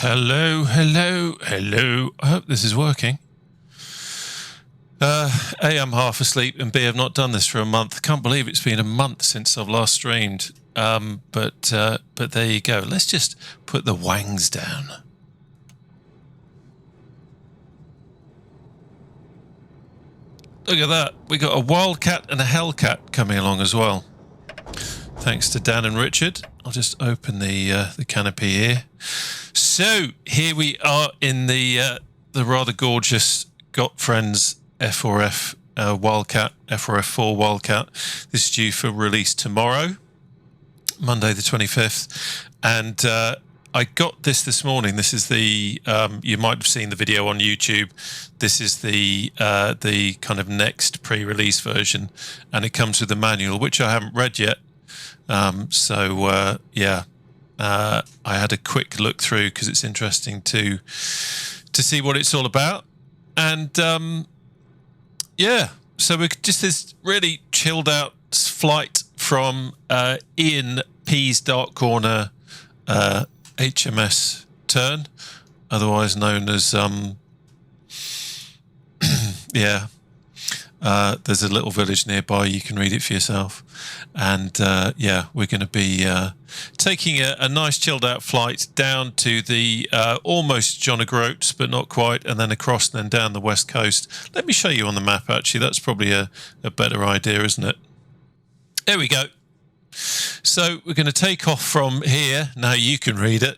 Hello, hello, hello. I hope this is working. A, I'm half asleep, and B, I've not done this for a month. Can't believe it's been a month since I've last streamed. But there you go. Let's just put the wangs down. Look at that. We got a Wildcat and a Hellcat coming along as well. Thanks to Dan and Richard. I'll just open the canopy here. So here we are in the rather gorgeous gotfriends F4F Wildcat, F4F-4 Wildcat. This is due for release tomorrow, Monday the 25th. And I got this morning. This is the, you might have seen the video on YouTube. This is the kind of next pre-release version. And it comes with the manual, which I haven't read yet. Yeah. I had a quick look through because it's interesting to see what it's all about. And yeah, so we're just this really chilled out flight from Ian P's Dark Corner HMS Tern, otherwise known as yeah. There's a little village nearby. You can read it for yourself. And yeah, we're going to be taking a nice chilled out flight down to the almost John O'Groats, but not quite, and then across and then down the west coast. Let me show you on the map, actually. That's probably a better idea, isn't it? There we go. So we're going to take off from here. Now you can read it.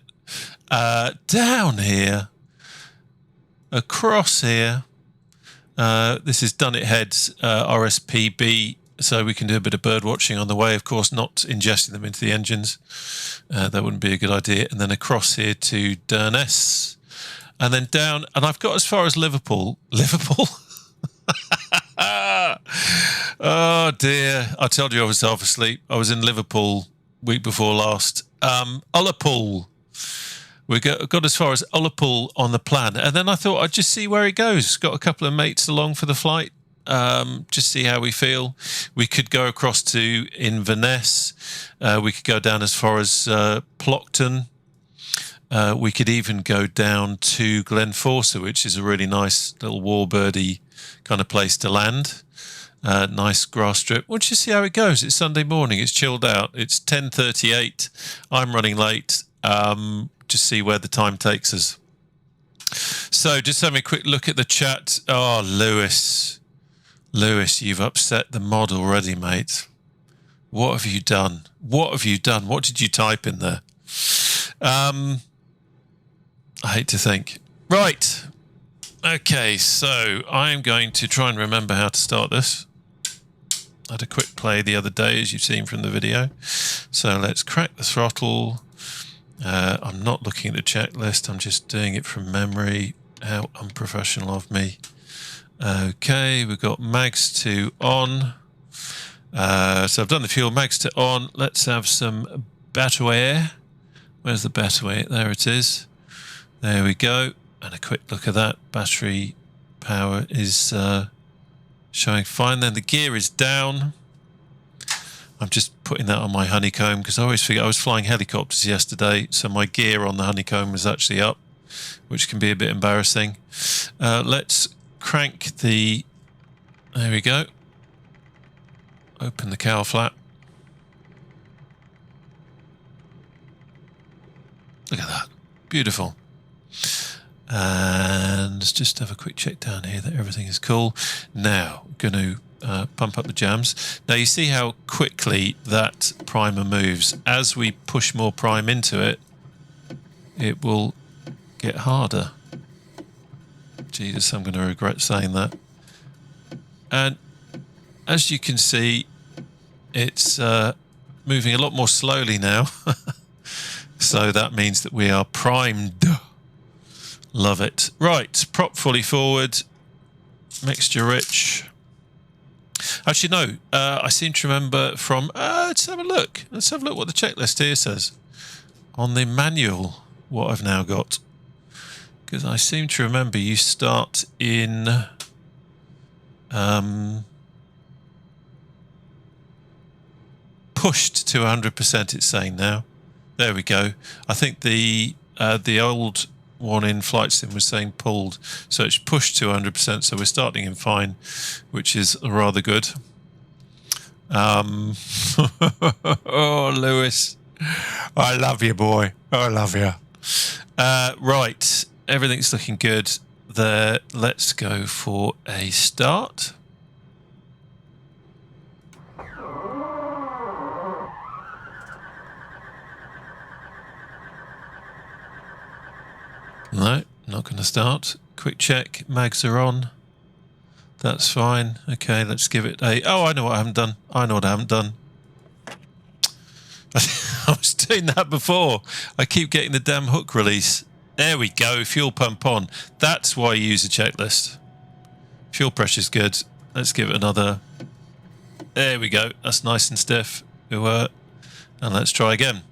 Down here. Across here. This is Dunnet Heads RSPB, so we can do a bit of bird watching on the way. Of course, not ingesting them into the engines. That wouldn't be a good idea. And then across here to Durness, and then down. And I've got as far as Liverpool. Liverpool? Oh dear! I told you I was half asleep. I was in Liverpool week before last. Ullapool. We got as far as Ullapool on the plan, and then I thought I'd just see where it goes. Got a couple of mates along for the flight, just see how we feel. We could go across to Inverness. We could go down as far as Plockton. We could even go down to Glenforsa, which is a really nice little warbirdy kind of place to land. Nice grass strip. We'll just see how it goes. It's Sunday morning. It's chilled out. It's 10:38. I'm running late. Just see where the time takes us. So just having a quick look at the chat. Oh, Lewis, you've upset the mod already, mate. What have you done? What have you done? What did you type in there? I hate to think. Right. Okay, so I'm going to try and remember how to start this. I had a quick play the other day, as you've seen from the video. So let's crack the throttle. I'm not looking at the checklist. I'm just doing it from memory. How unprofessional of me. Okay, we've got mags to on. So I've done the fuel, mags to on. Let's have some battery air. Where's the battery? There it is. There we go. And a quick look at that. Battery power is showing fine. Then the gear is down. I'm just putting that on my honeycomb because I always forget. I was flying helicopters yesterday, so my gear on the honeycomb was actually up, which can be a bit embarrassing. Let's crank the... There we go. Open the cowl flap. Look at that. Beautiful. And let's just have a quick check down here that everything is cool. Now, going to pump up the jams. Now you see how quickly that primer moves. As we push more prime into it, it will get harder. Jesus, I'm going to regret saying that. And as you can see, it's moving a lot more slowly now. So that means that we are primed. Love it. Right, prop fully forward, mixture rich. Actually, no, I seem to remember from, let's have a look. Let's have a look what the checklist here says. On the manual, what I've now got. Because I seem to remember you start in, pushed to 100%, it's saying now. There we go. I think the old one in-flight sim was saying pulled, so it's pushed to 100%, so we're starting in fine, which is rather good. Oh, Lewis, I love you, boy. I love you. Right, everything's looking good there. Let's go for a start. No, not going to start. Quick check, mags are on. That's fine. Okay, let's give it a... Oh, I know what I haven't done. I know what I haven't done. I was doing that before. I keep getting the damn hook release. There we go, fuel pump on. That's why you use a checklist. Fuel pressure's good. Let's give it another... There we go. That's nice and stiff. And let's try again.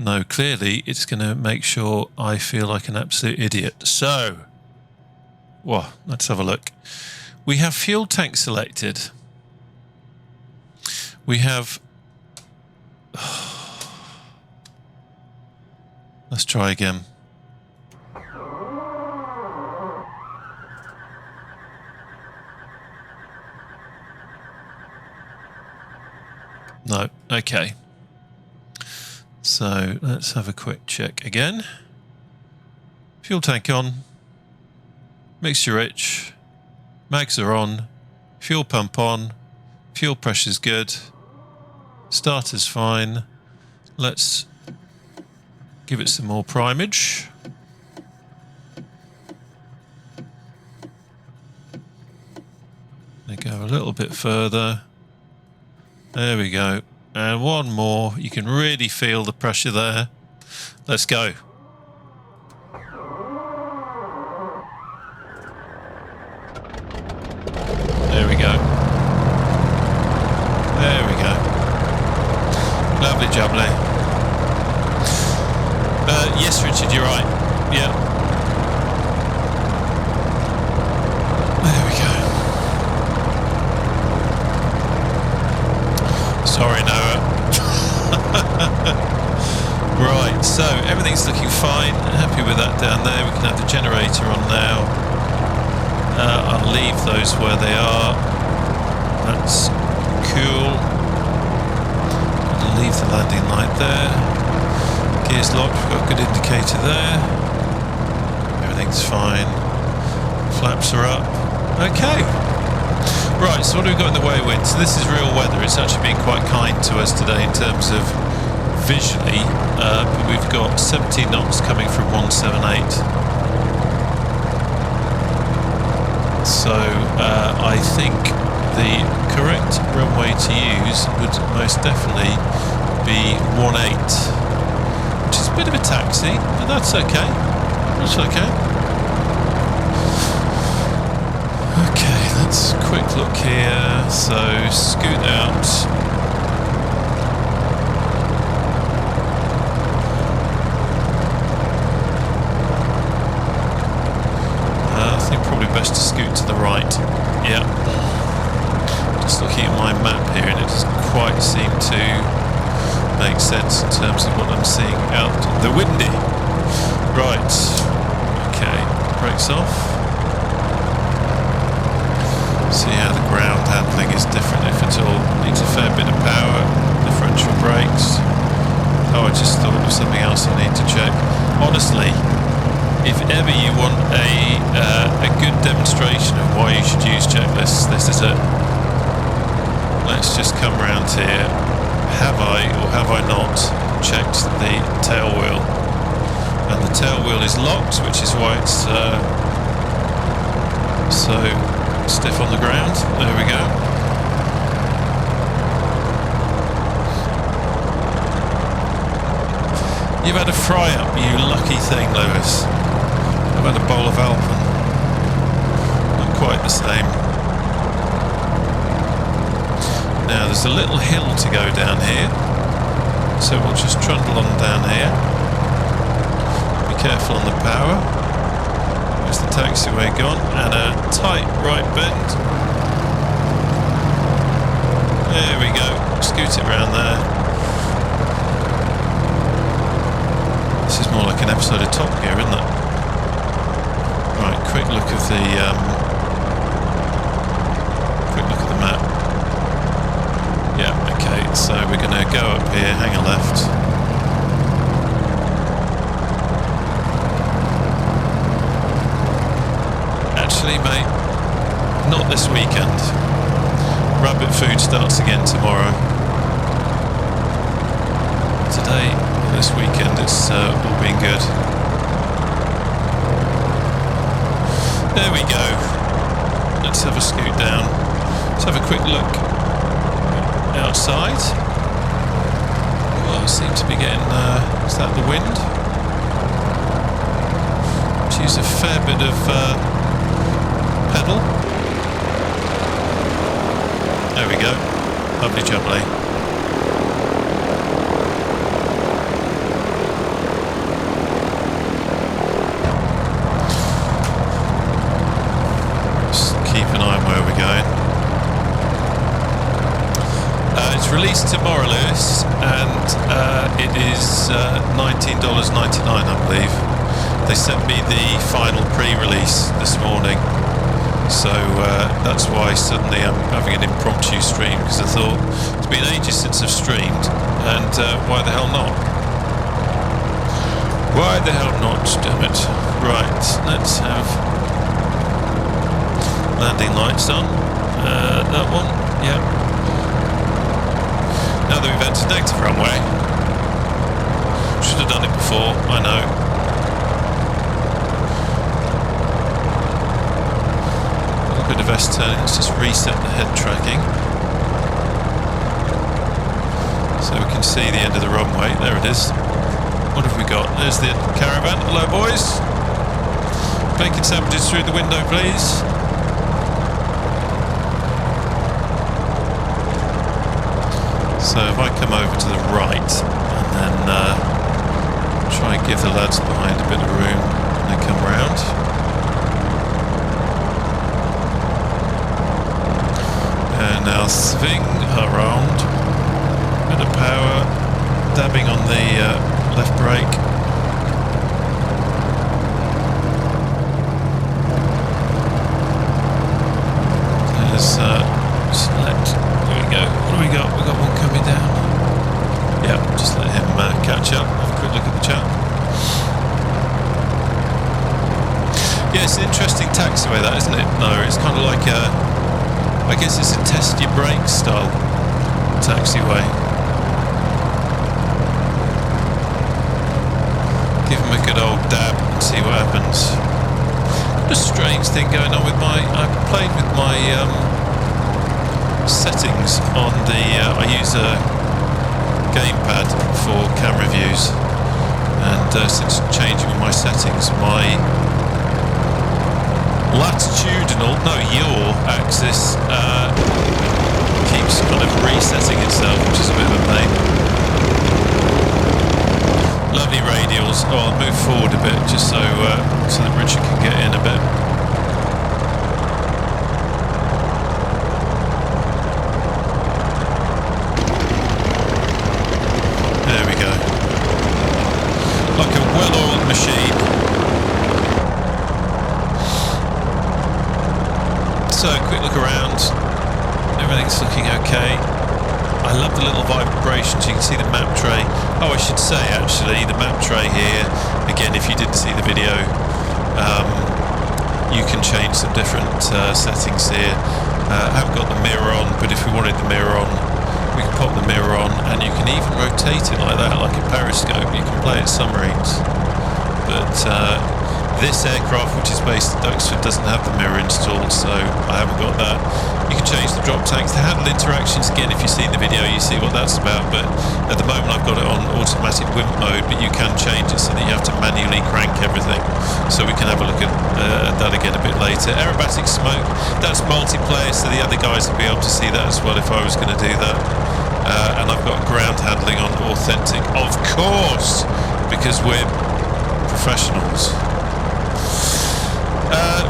No, clearly it's going to make sure I feel like an absolute idiot. So, well, let's have a look. We have fuel tank selected. We have... Let's try again. No, okay. So let's have a quick check again. Fuel tank on, mixture rich, mags are on, fuel pump on, fuel pressure's good, starter's fine. Let's give it some more primage. They go a little bit further. There we go. And one more. You can really feel the pressure there. Let's go. There we go. There we go. Lovely jubbly. Yes, Richard, you're right. Yeah. There we go. Sorry, Noah. Right, so everything's looking fine. Happy with that down there. We can have the generator on now. I'll leave those where they are. That's cool. I'll leave the landing light there. Gears locked. We've got a good indicator there. Everything's fine. Flaps are up. Okay. Right, so what have we got in the way of wind? So this is real weather. It's actually been quite kind to us today in terms of visually, but we've got 17 knots coming from 178. So I think the correct runway to use would most definitely be 18, which is a bit of a taxi, but that's okay. That's okay. Okay, let's quick look here. So scoot out. I think probably best to scoot to the right. Yeah. Just looking at my map here, and it doesn't quite seem to make sense in terms of what I'm seeing out the windy. Right. Okay. Brakes off. See how the ground handling is different, if at all. Needs a fair bit of power. Differential brakes. Oh, I just thought of something else I need to check. Honestly, if ever you want a good demonstration of why you should use checklists, this is it. Let's just come round here. Have I or have I not checked the tail wheel? And the tail wheel is locked, which is why it's so stiff on the ground. There we go. You've had a fry up, you lucky thing, Lewis. I've had a bowl of Alpen. Not quite the same. Now there's a little hill to go down here, so we'll just trundle on down here. Be careful on the power. There's the taxiway gone, and a tight right bend. There scoot it around there. This is more like an episode of Top Gear, isn't it? Right, quick look of the map. Yeah, okay, so we're going to go up here, hang a left. Actually, mate, not this weekend. Rabbit food starts again tomorrow. Today, this weekend, it's all been good. There we go. Let's have a scoot down. Let's have a quick look outside. Well, it seems to be getting, is that the wind? Let's use a fair bit of pedal. There we go. Lovely jubbly. Just keep an eye on where we're going. It's released tomorrow, Lewis, and it is $19.99, I believe. They sent me the final pre-release this morning, so that's why suddenly I'm having an impromptu stream, because I thought it's been ages since I've streamed, and why the hell not? Why the hell not, damn it. Right, let's have landing lights on. That one, yeah. Now that we've entered negative runway, should have done it before, I know. A little bit of S-turning, let's just reset the head tracking. So we can see the end of the runway, there it is. What have we got? There's the caravan, hello boys. Bacon sandwiches through the window please. So if I come over to the right and then try and give the lads behind a bit of room when they come round. And now swing around. Bit of power, dabbing on the left brake. There's select. There we go. What do we got? We've got one coming down. Yeah, just let him catch up. Have a quick look at the chat. Yeah, it's an interesting taxiway, that, isn't it? No, it's kind of like a, I guess it's a test your brakes style taxiway. Give him a good old dab and see what happens. Got a strange thing going on with my, I played with my settings on the, I use a gamepad for camera views, and since changing my settings, my latitudinal, no, yaw axis keeps kind of resetting itself, which is a bit of a pain. Lovely radials. Oh, I'll move forward a bit just so so that Richard can get in a bit. There we go. Like a well-oiled machine. So, quick look around. Everything's looking okay. I love the little vibrations. You can see the map tray. Oh, I should say actually, the map tray here, again, if you didn't see the video, you can change some different settings here. I haven't got the mirror on, but if we wanted the mirror on, we can pop the mirror on, and you can even rotate it like that, like a periscope. You can play at submarines. But this aircraft, which is based at Duxford, doesn't have the mirror installed, so I haven't got that. You can change the drop tanks, the handle interactions. Again, if you see the video, you see what that's about. But at the moment, I've got it on automatic WIMP mode, but you can change it so that you have to manually crank everything. So we can have a look at that again a bit later. Aerobatic smoke, that's multiplayer, so the other guys will be able to see that as well if I was going to do that. And I've got ground handling on authentic, of course, because we're professionals.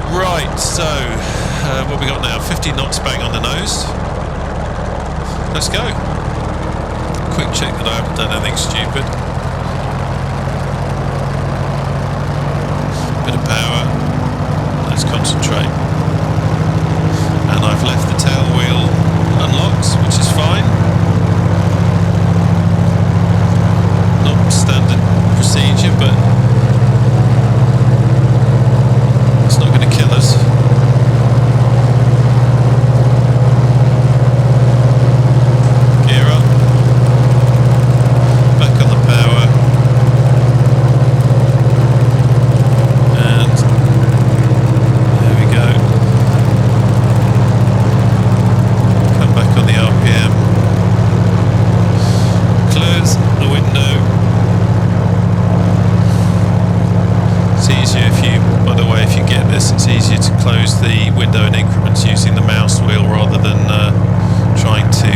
Right, so what we got now? 50 knots bang on the nose. Let's go. quick check that I haven't done anything stupid. Bit of power. Let's concentrate. And I've left the tail wheel unlocked, which is fine. Not standard procedure, but it's not going to kill us. Gear up. Back on the power. And there we go. Come back on the RPM. Close the window. It's easier if you, by the way, if you get this, it's easier to close the window in increments using the mouse wheel rather than trying to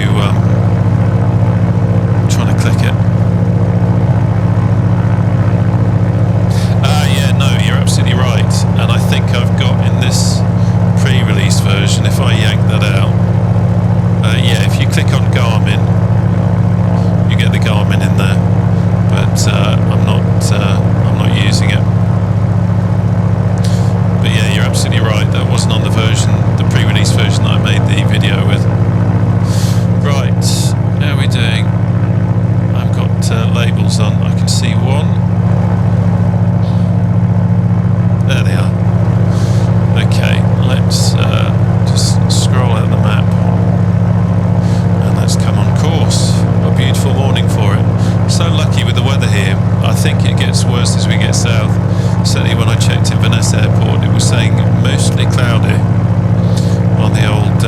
click it. Yeah, no, you're absolutely right. And I think I've got in this pre-release version, if I yank that out, yeah, if you click on Garmin, you get the Garmin in there. But I'm not using it. But yeah, you're absolutely right. That wasn't on the version, the pre-release version that I made the video with. Right, how are we doing? I've got labels on. I can see one. There they are. Okay, let's just scroll out the map. And let's come on course. A beautiful morning for it. So lucky with the weather here. I think it gets worse as we get south. Certainly when I checked in Venice Airport, it was saying mostly cloudy on the old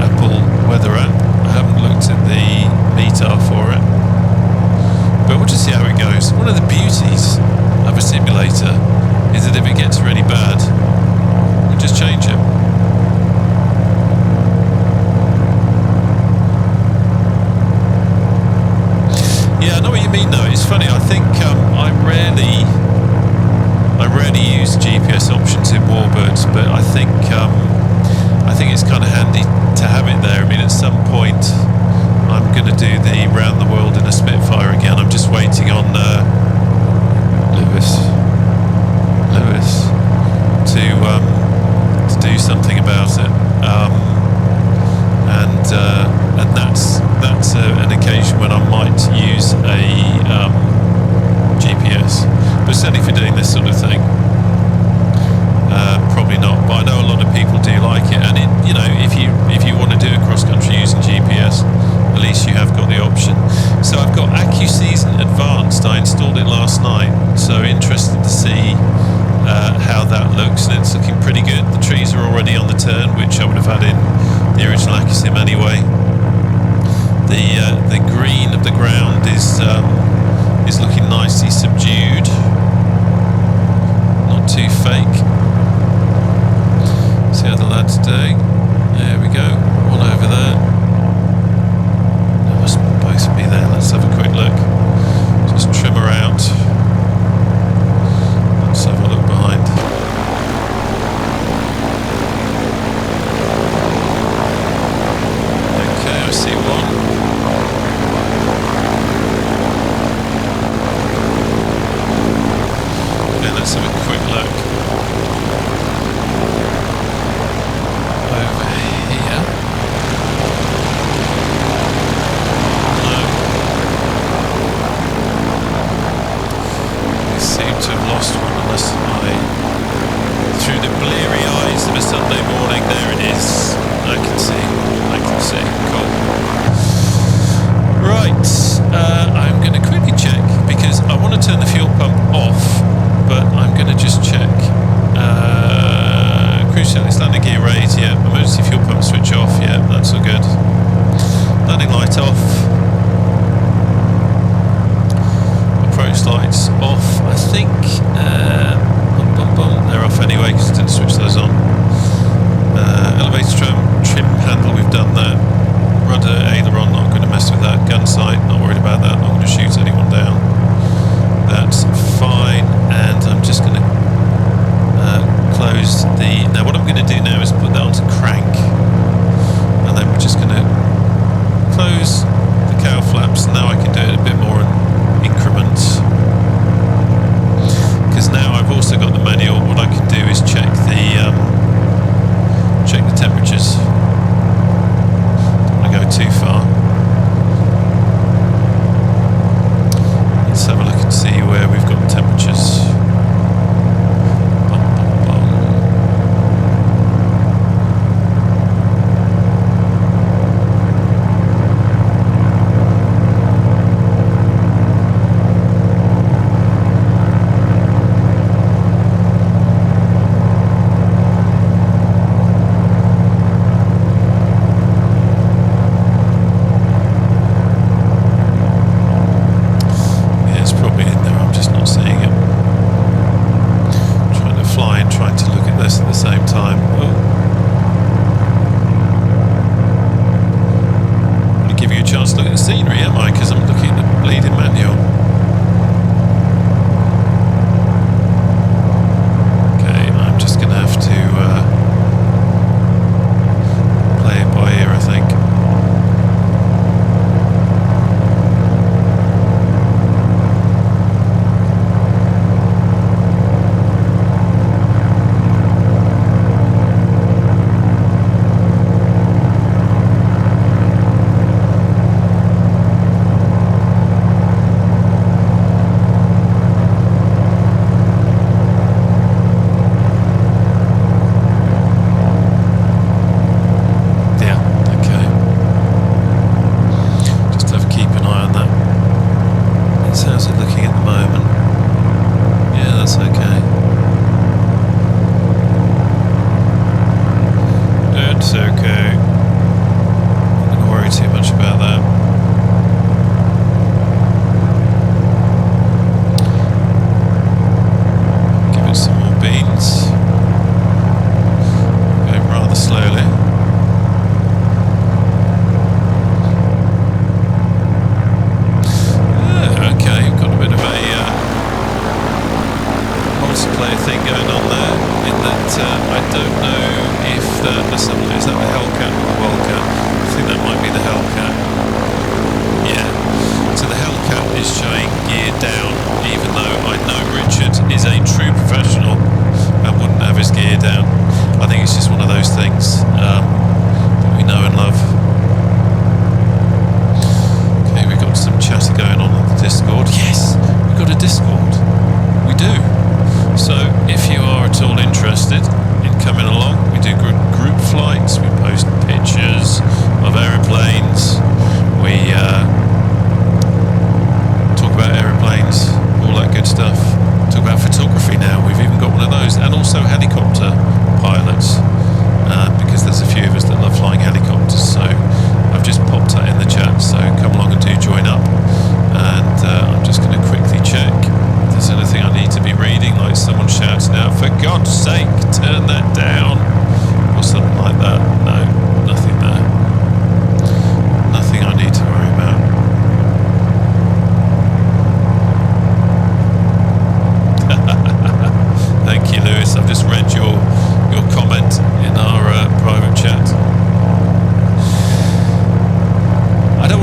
Apple weather app. I haven't looked at the METAR for it, but we'll just see how it goes. One of the beauties of a simulator is that if it gets really bad, we just change it. Yeah, I know what you mean though. It's funny, I think I rarely use GPS options in Warbirds, but I think it's kind of handy to have it there. I mean, at some point I'm going to do the round the world in a Spitfire again. I'm just waiting on Lewis to do something about it, and that's an occasion when I might use a GPS, but certainly for doing this sort of thing, probably not. But I know a lot of people do like it, and you know, if you want to do a cross country using GPS, at least you have got the option. So I've got AccuSeason Advanced. I installed it last night, so interested to see how that looks, and it's looking pretty good. The trees are already on the turn, which I would have had in the original AccuSim anyway. The green of the ground is looking nicely subdued, not too fake. See how the lad's doing. There we go, one over there. There must both be there. Let's have a quick look. Just trim her out. Let's have a look behind. Okay, I see one. Let's have a quick look over here. No. We seem to have lost one, unless through the bleary eyes of a Sunday morning. There it is. I can see. Cool. Right. I'm going to quickly check, because I want to turn the fuel pump off, but I'm going to just check. Cruise settings, landing gear raised, yeah. Emergency fuel pump switch off, yeah, that's all good. Landing light off. Approach lights off, I think. They're off anyway, because I didn't switch those on. Elevator trim handle, we've done that. Rudder, aileron, not going to mess with that. Gun sight, not worried about that, not going to shoot anyone down. That's fine, and I'm just going to close the... Now what I'm going to do now is put that onto crank, and then we're just going to close the cowl flaps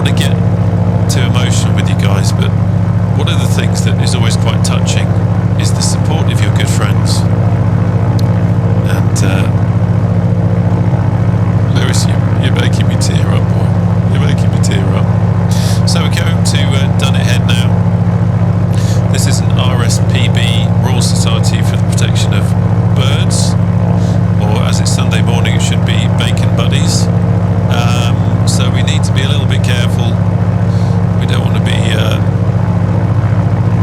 want to get too emotional with you guys, but one of the things that is always quite touching is the support of your good friends. And Lewis, you're making me tear up, boy. You're making me tear up. So we're going to Daantjeeuh now. This is an RSPB, Royal Society for the Protection of Birds, or as it's Sunday morning, it should be Bacon Buddies. So we need to be a little bit careful. We don't want to be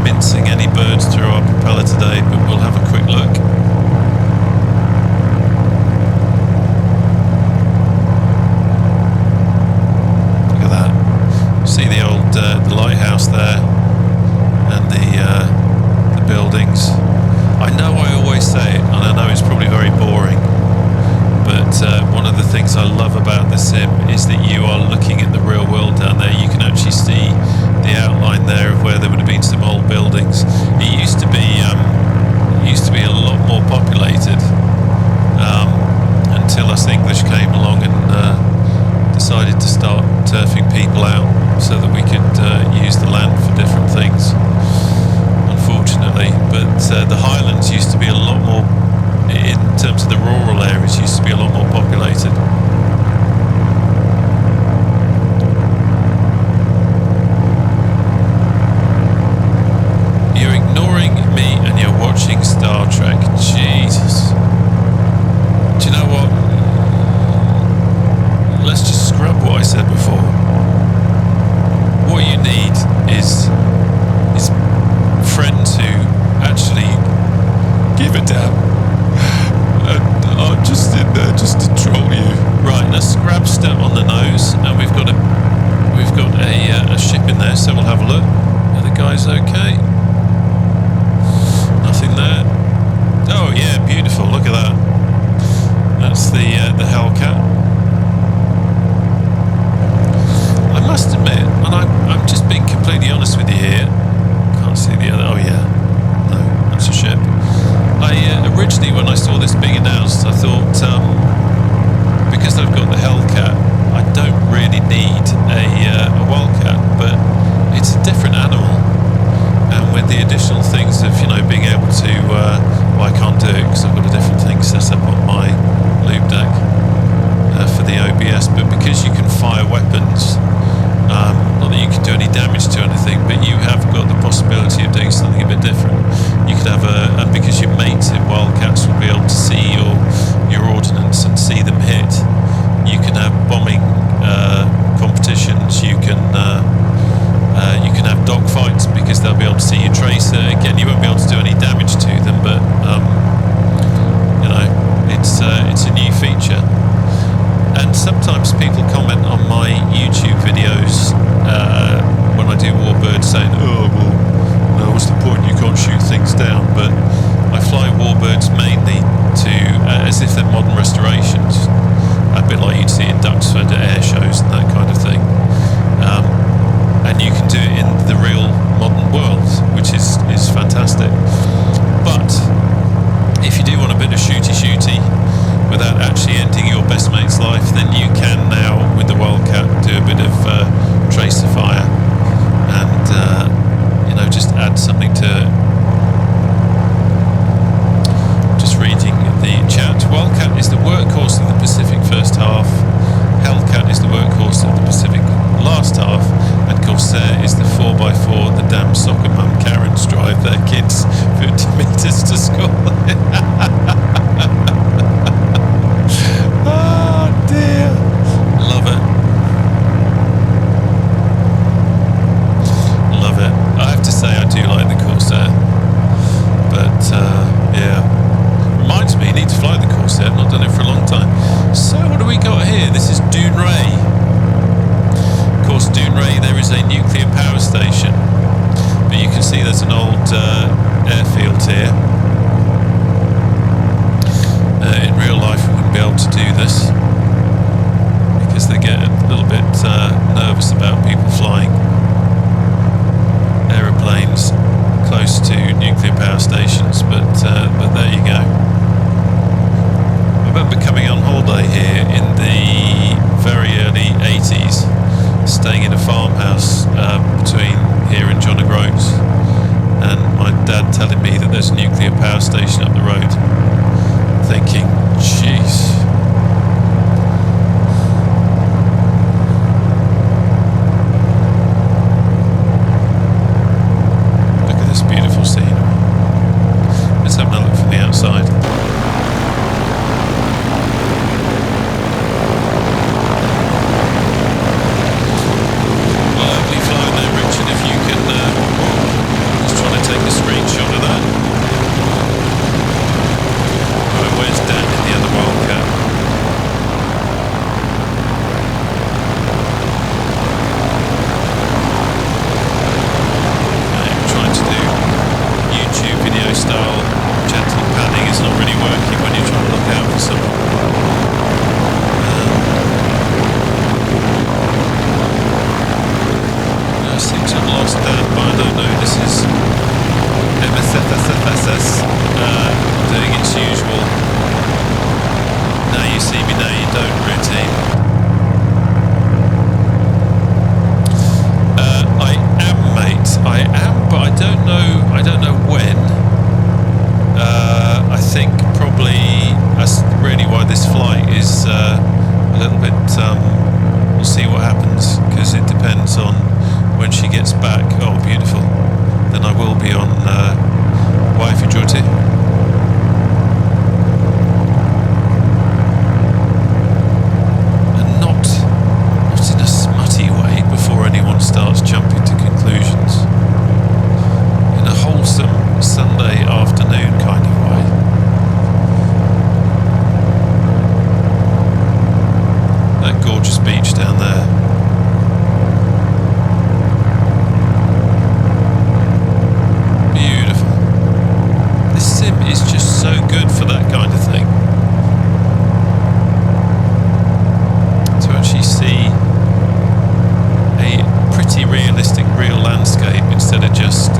mincing any birds through our propeller today, but we'll have a quick look. Look at that. See the old the lighthouse there, and the buildings. I know I always say it, and I know it's probably very boring, but one of the things I love about the sim is that you are looking at the real world down there. You can actually see the outline there of where there would have been some old buildings. It used to be a lot more populated until us English came along and decided to start turfing people out so that we could use the land for different things, unfortunately. But the Highlands used to be a lot more, in terms of the rural areas, used to be a lot more populated. You're ignoring me and you're watching Star Trek. Jesus. Do you know what? Let's just scrub what I said before. What you need is friends who actually give a damn and are just in there just to troll you. Right, let's grab step on the nose, and we've got a ship in there, so we'll have a look. Are the guys okay? Nothing there. Oh yeah, beautiful. Look at that. That's the Hellcat. I must admit, and I'm just being completely honest with you here. Can't see the other. Oh yeah, no, that's a ship. Originally, when I saw this being announced, I thought because I've got the Hellcat, I don't really need a Wildcat, but it's a different animal. And with the additional things of being able to, well, I can't do it because I've got a different thing set up on my lube deck for the OBS. But because you can fire weapons, not that you can do any damage to anything, but you have got the possibility of doing something a bit different. You could have and because your mates in Wildcats will be able to see your ordnance and see them hit. You can have bombing competitions. You can have dogfights because they'll be able to see your tracer. Again, you won't be able to do any damage to them, but it's a new feature. And sometimes people comment on my YouTube videos when I do Warbirds saying, oh, well, no, what's the point? You can't shoot things down. But I fly Warbirds mainly to, as if they're modern restorations, a bit like you'd see in Duxford at air shows and that kind of thing. And you can do it in the real modern world, which is fantastic. But if you do want a bit of shooty without actually ending your best mate's life, then you can now, with the Wildcat, do a bit of tracer fire and just add something to it. Just reading the chat. Wildcat is the workhorse of the Pacific first half, Hellcat is the workhorse of the Pacific last half, and Corsair is the 4x4 the damn soccer mum Karens drive their kids 50 metres to school. Oh dear, love it. Love it. I have to say I do like the Corsair, but yeah, reminds me I need to fly the Corsair. I've not done it for a long time. So what do we got here? This is Daantjeeuh. Of course, Daantjeeuh, there is a nuclear power station, but you can see there's an old airfield here. In real life, we wouldn't be able to do this because they get a little bit nervous about people flying aeroplanes close to nuclear power stations. But there you go. I remember coming on holiday here in the very early 80s, staying in a farmhouse between here and John O'Groats, and my dad telling me that there's a nuclear power station up the road. Thinking, jeez. Look at this beautiful scene. Let's have another look from the outside. Lovely flying there, Richard, if you can just trying to take a screenshot of that. Right, where's Dan in the other Wildcat? I'm trying to do YouTube video style gentle panning. It's not really working when you're trying to look out for someone. I seem to have lost Dan, but I don't know. This is MSFSFSS doing its usual. Now you see me, now you don't routine. I am, mate. I am, but I don't know when. I think probably that's really why this flight is a little bit. We'll see what happens, because it depends on when she gets back. Oh, beautiful. Then I will be on wifey duty. And not in a smutty way before anyone starts jumping to conclusions. In a wholesome Sunday afternoon kind of way. That gorgeous beach down there. Is just so good for that kind of thing. To actually see a pretty realistic real landscape instead of just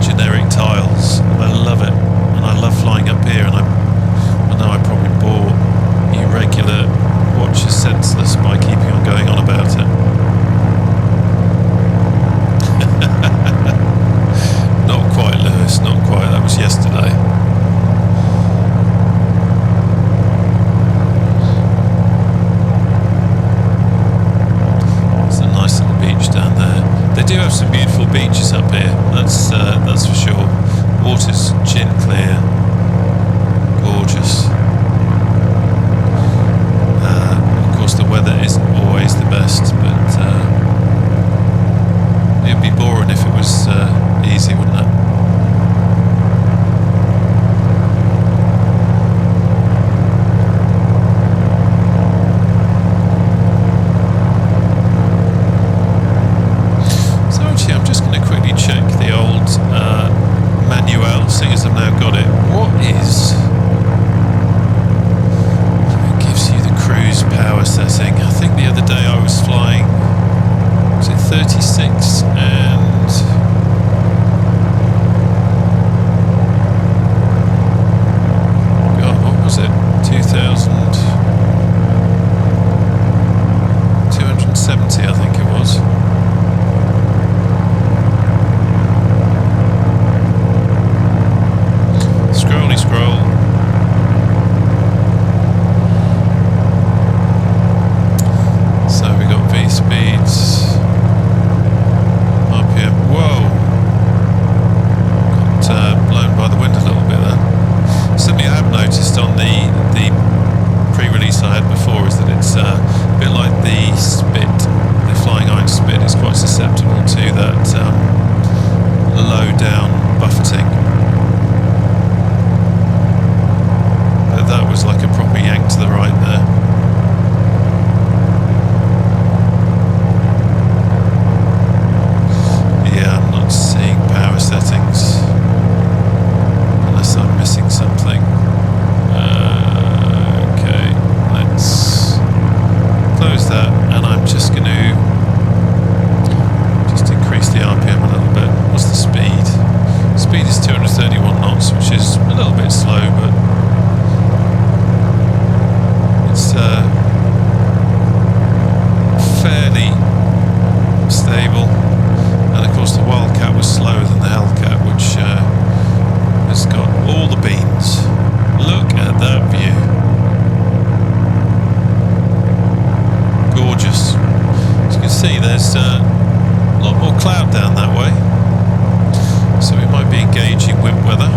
generic tiles. I love it, and I love flying up here, and I know I probably bore you regular watchers senseless by keeping on going on about it. Not quite, Lewis, not quite. That was yesterday. It's a nice little beach down there. They do have some beautiful beaches up here. That's for sure. Water's gin clear, gorgeous. Of course, the weather isn't always the best, but it'd be boring if it was easy, wouldn't it? So actually, I'm just going to quickly check the old manual, seeing as I've now got it. What is? It gives you the cruise power setting. I think the other day I was flying. Was it 36 and? Was it 2,270, I think it was. Scrolly scroll. there's a lot more cloud down that way, so we might be engaging wind weather.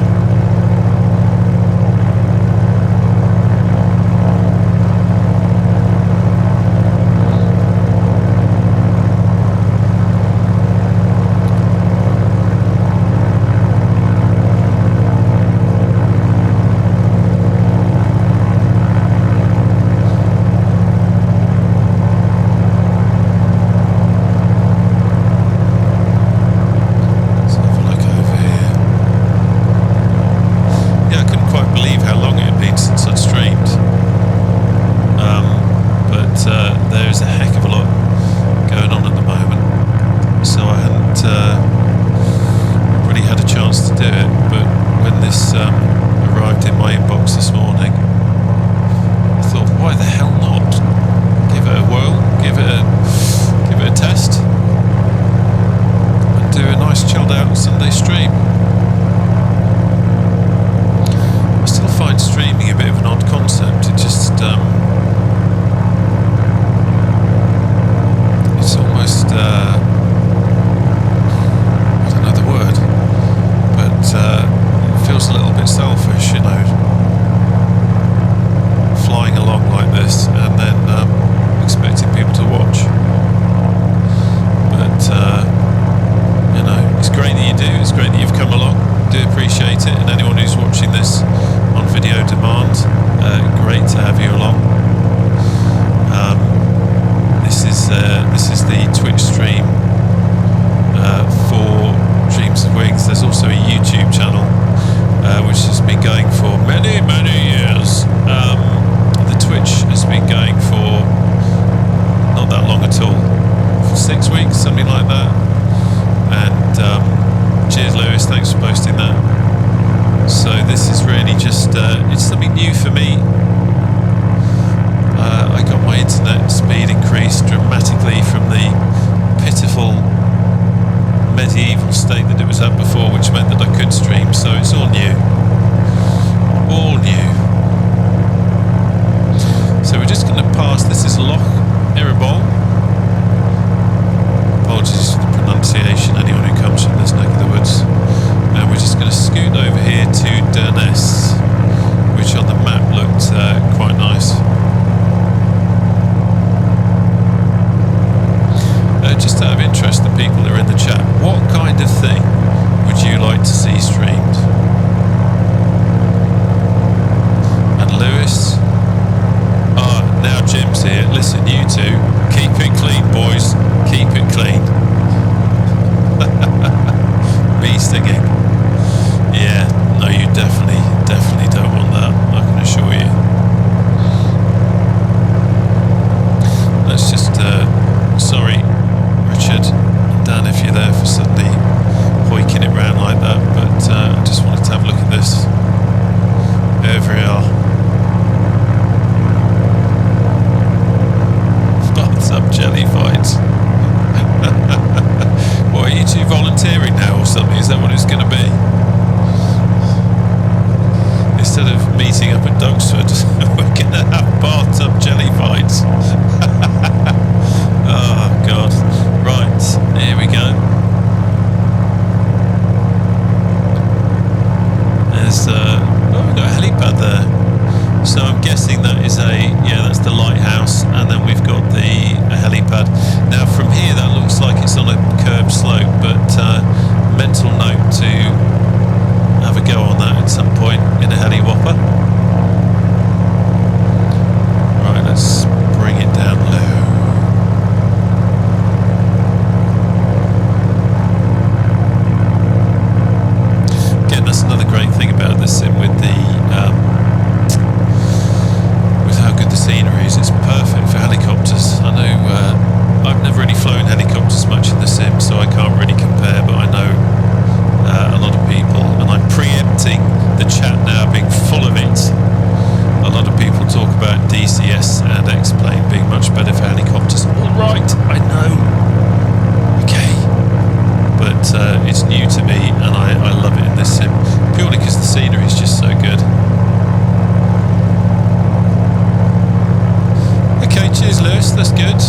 Cheers, Lewis. That's good.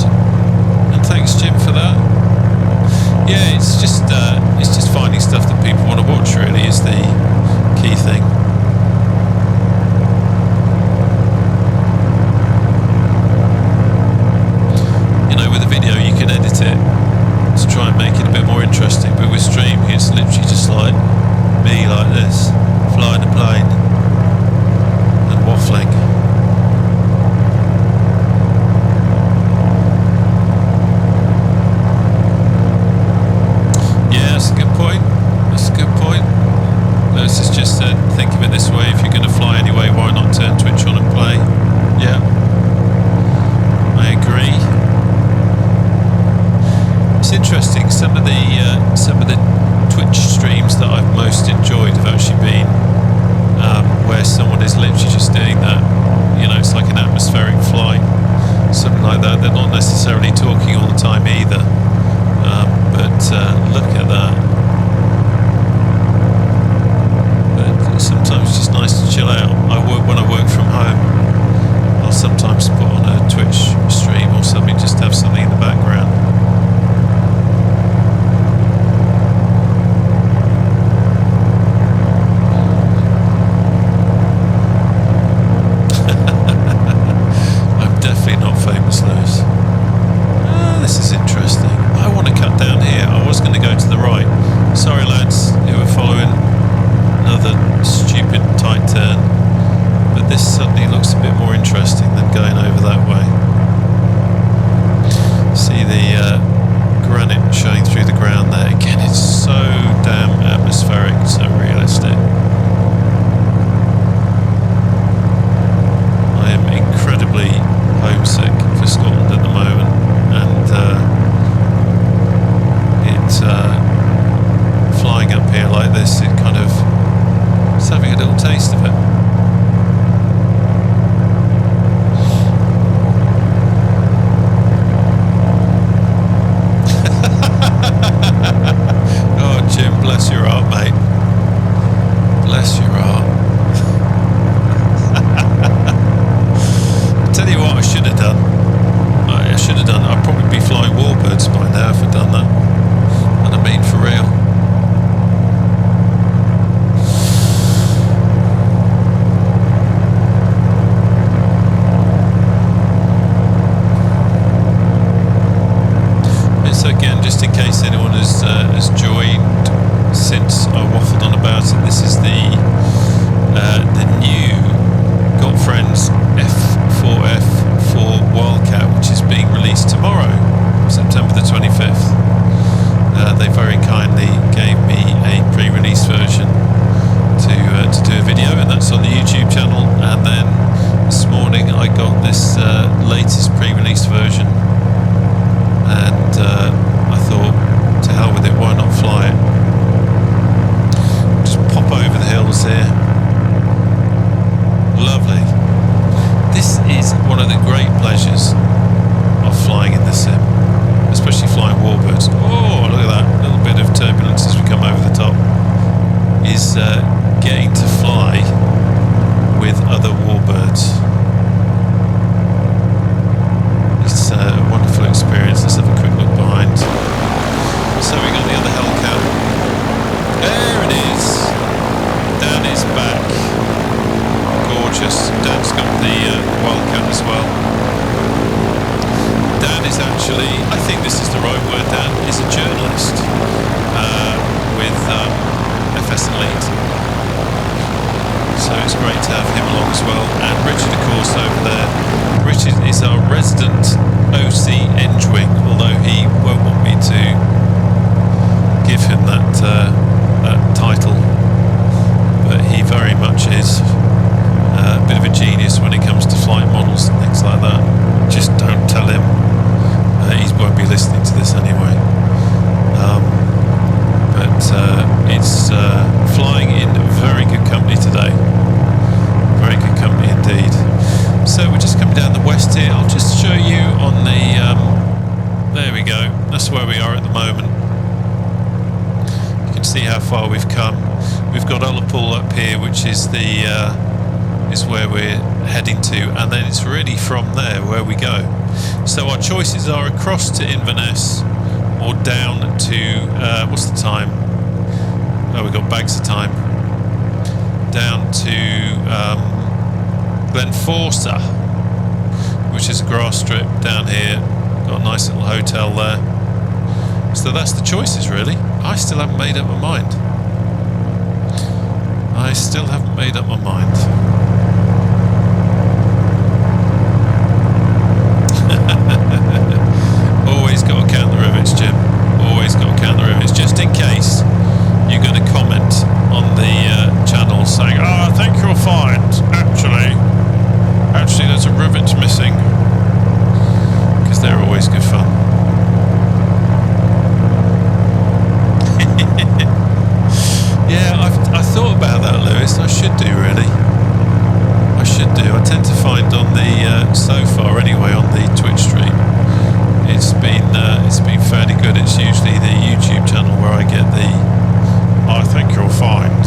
And thanks, Jim, for that. watch really is the key thing. You know, with a video you can edit it to try and make it a bit more interesting, but with stream it's literally just like me like this, flying a plane and waffling. Yeah, that's a good point. That's a good point. Lewis has just said, think of it this way, if you're going to fly anyway, why not turn Twitch on and play? Yeah, I agree. It's interesting, some of the Twitch streams that I've most enjoyed have actually been where someone is literally just doing that. You know, it's like an atmospheric flight, something like that. They're not necessarily talking all the time either. But look at that. But sometimes it's just nice to chill out. When I work from home, I'll sometimes put on a Twitch stream or something just to have something in the background. I'm definitely not famous, Lewis. This is interesting. I want to cut down here. I was going to go to the right. Sorry lads who are following another stupid tight turn, but this suddenly looks a bit more interesting than going over that way. See the granite showing through the ground there. Again, it's so damn atmospheric, so realistic. I am incredibly homesick for Scotland at the moment, and flying up here like this, it kind of is having a little taste of it. Oh, Jim, bless your heart, mate. Bless your heart. I tell you what I should have done. I'd probably be flying Warbirds by now if I'd done that. And I mean for real. So again, just in case anyone has joined since I waffled on about it, this is the new gotfriends F4F-4 Wildcat, which is being released tomorrow, September the 25th. They very kindly gave me a pre-release version to do a video, and that's on the YouTube channel. And then this morning I got this latest pre-release version, and I thought, to hell with it, why not fly it? Just pop over the hills here. Lovely. This is one of the great pleasures of flying in the sim, especially flying Warbirds. Oh, look at that, a little bit of turbulence as we come over the top, is getting to fly with other Warbirds. It's a wonderful experience. Let's have a quick look behind. So we got the other Hellcat. There it is. Dan is back. Gorgeous. Dan's got the Wildcat as well. Dan is actually, I think this is the right word, Dan, is a journalist with FS Elite. So it's great to have him along as well. And Richard, of course, over there. Richard is our resident OC Engewing, although he won't want me to give him that title. But he very much is a bit of a genius when it comes to flight models and things like that. Just don't tell him. He won't be listening to this anyway. But it's flying in very good company today. Very good company indeed. So we're just coming down the west here. I'll just show you on the there we go. That's where we are at the moment. You can see how far we've come. We've got Ullapool up here, which is the is where we're heading to, and then it's really from there where we go. So our choices are across to Inverness or down to what's the time? Oh, we've got bags of time. Down to Glenforsa, which is a grass strip down here. Got a nice little hotel there. So that's the choices, really. I still haven't made up my mind. I still haven't made up my mind. Always got to count the rivets, Jim. Always got to count the rivets, just in case you're going to comment on the channel saying, "Oh, I think you'll find actually there's a rivet missing," because they're always good fun. Yeah, I thought about that, Lewis. I should do, really. I should do. I tend to find on the so far anyway on the Twitch stream, it's been fairly good. It's usually the YouTube channel where I get the "I think you'll find."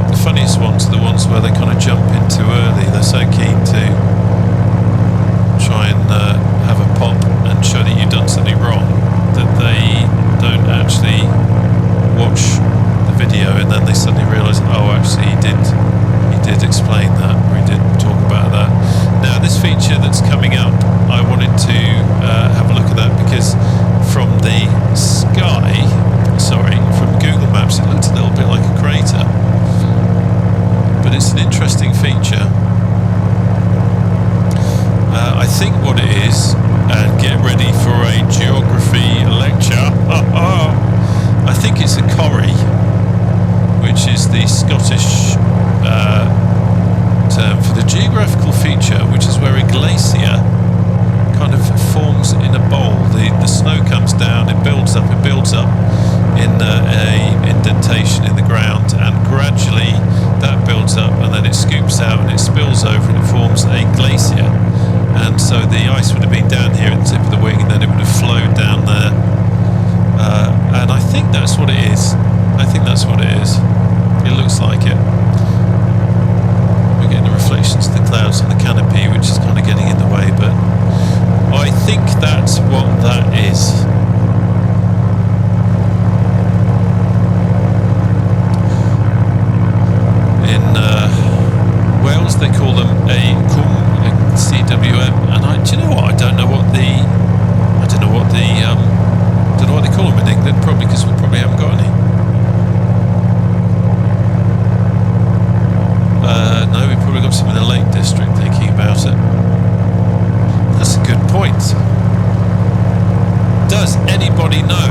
The funniest ones are the ones where they kind of jump in too early. They're so keen to try and have a pop and show that you've done something wrong that they don't actually watch the video, and then they suddenly realise, oh, actually he did explain that, or he did talk about that. Now this feature that's coming up, I wanted to have a look at that, because from the sky, from Google Maps, it looked a little bit like a crater, but it's an interesting feature. I think what it is, and get ready for a geography lecture, I think it's a corrie, which is the Scottish term for the geographical feature, which is where a glacier kind of forms in a bowl. The snow comes down, it builds up in a indentation in the ground, and gradually that builds up, and then it scoops out and it spills over and it forms a glacier. And so the ice would have been down here at the tip of the wing, and then it would have flowed down there. And I think that's what it is. It looks like it. We're getting the reflections of the clouds on the canopy, which is kind of getting in the way, but I think that's what that is. In Wales, they call them a CWM, and do you know what? I don't know what they call them in England. Probably because we probably haven't got any. No, we've probably got some in the Lake District. Thinking about it, that's a good point. Does anybody know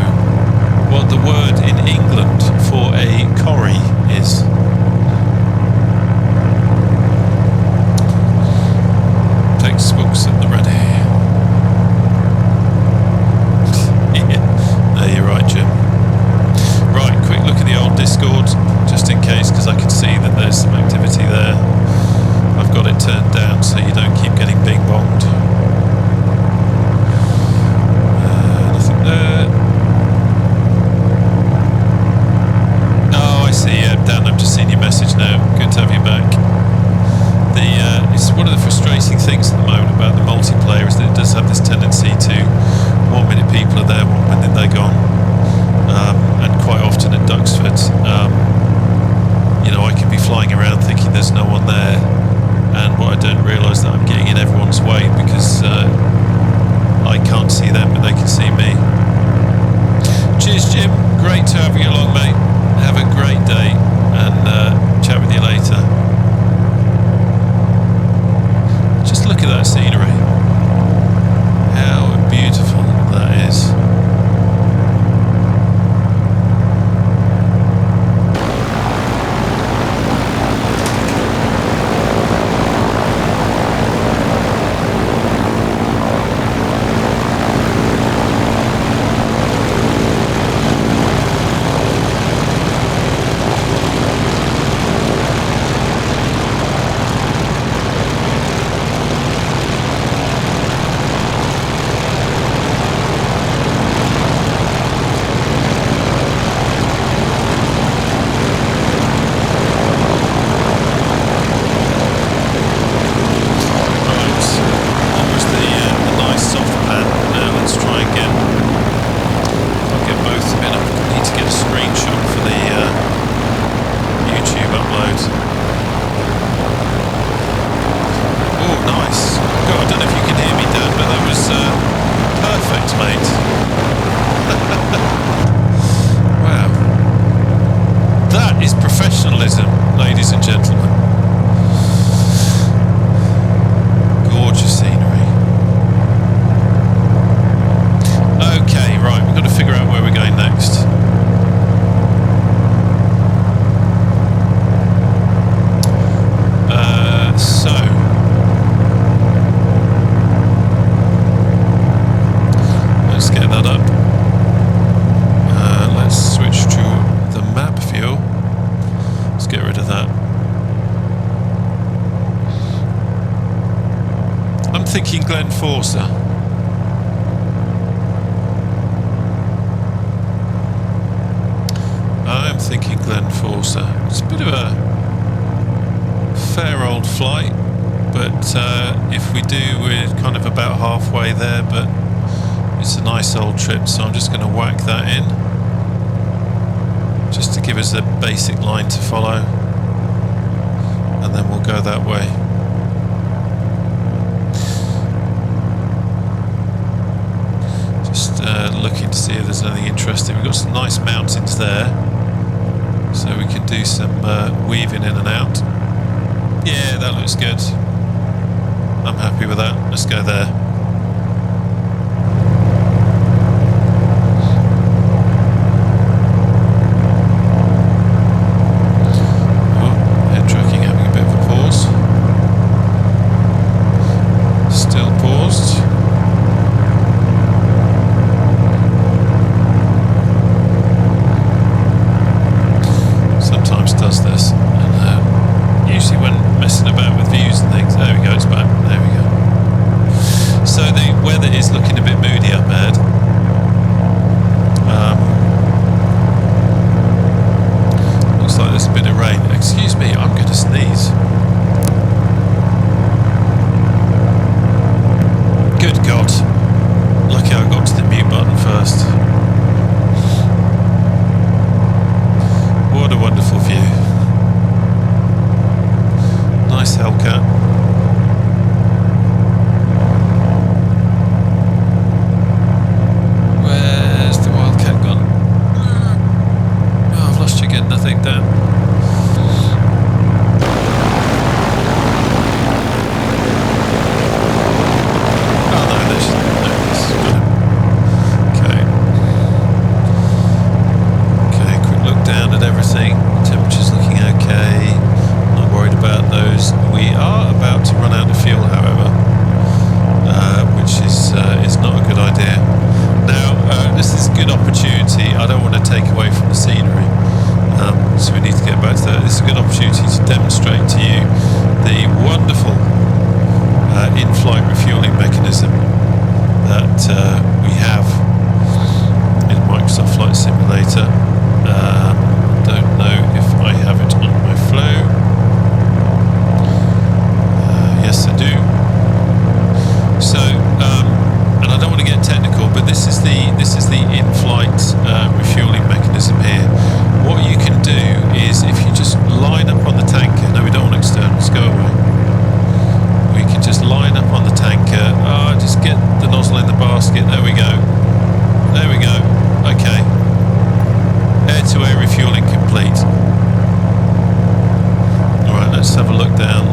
what the word in England for a corrie is? Textbooks at the ready. Yeah, no, you're right, Jim. Right, quick look at the old Discord, just in case, because I can see that there's some activity there. I've got it turned down so you don't keep getting bing-bonged. Nothing there. Oh, I see. Yeah, Dan, I've just seen your message now. Good to have you back. It's one of the frustrating things at the moment about the multiplayer is that it does have this tendency to 1 minute people are there, 1 minute they're gone, and quite often at Duxford, I can be flying around thinking there's no one there, and what I don't realise that I'm getting in everyone's way because I can't see them but they can see me. Cheers, Jim. Great to have you along, mate. Have a great day, and chat with you later. Just look at that scenery. How beautiful that is. thinking Glenforsa. I'm thinking Glenforsa. It's a bit of a fair old flight, but if we do, we're kind of about halfway there, but it's a nice old trip, so I'm just going to whack that in just to give us a basic line to follow, and then we'll go that way. Just looking to see if there's anything interesting. We've got some nice mountains there, so we can do some weaving in and out. Yeah, that looks good. I'm happy with that. Let's go there. Oh, head tracking having a bit of a pause. Still paused. Sometimes does this. And, usually when messing about with views and things. There we go, it's back. There we go. So the weather is looking a bit moody up ahead. Looks like there's a bit of rain. Excuse me, I'm going to sneeze. Good God. Lucky I got to the mute button first. What a wonderful view. Nice Hellcat. Where's the Wildcat gone? Oh, I've lost you again, nothing down. Oh no, there's okay. Okay, quick look down at everything. Temperature's looking okay. Not worried about those. We are about to run out of fuel, however, which is not a good idea. Now, this is a good opportunity. I don't want to take away from the scenery, so we need to get back to that. This is a good opportunity to demonstrate to you the wonderful in-flight refueling mechanism that we have in Microsoft Flight Simulator. Don't know if I have it on my flow. Yes, I do. So, and I don't want to get technical, but this is the in-flight refueling mechanism here. What you can do is, if you just line up on the tanker. No, we don't want externals. Go away. We can just line up on the tanker. Just get the nozzle in the basket. There we go. There we go. Okay. Air-to-air refueling complete. Alright, let's have a look down.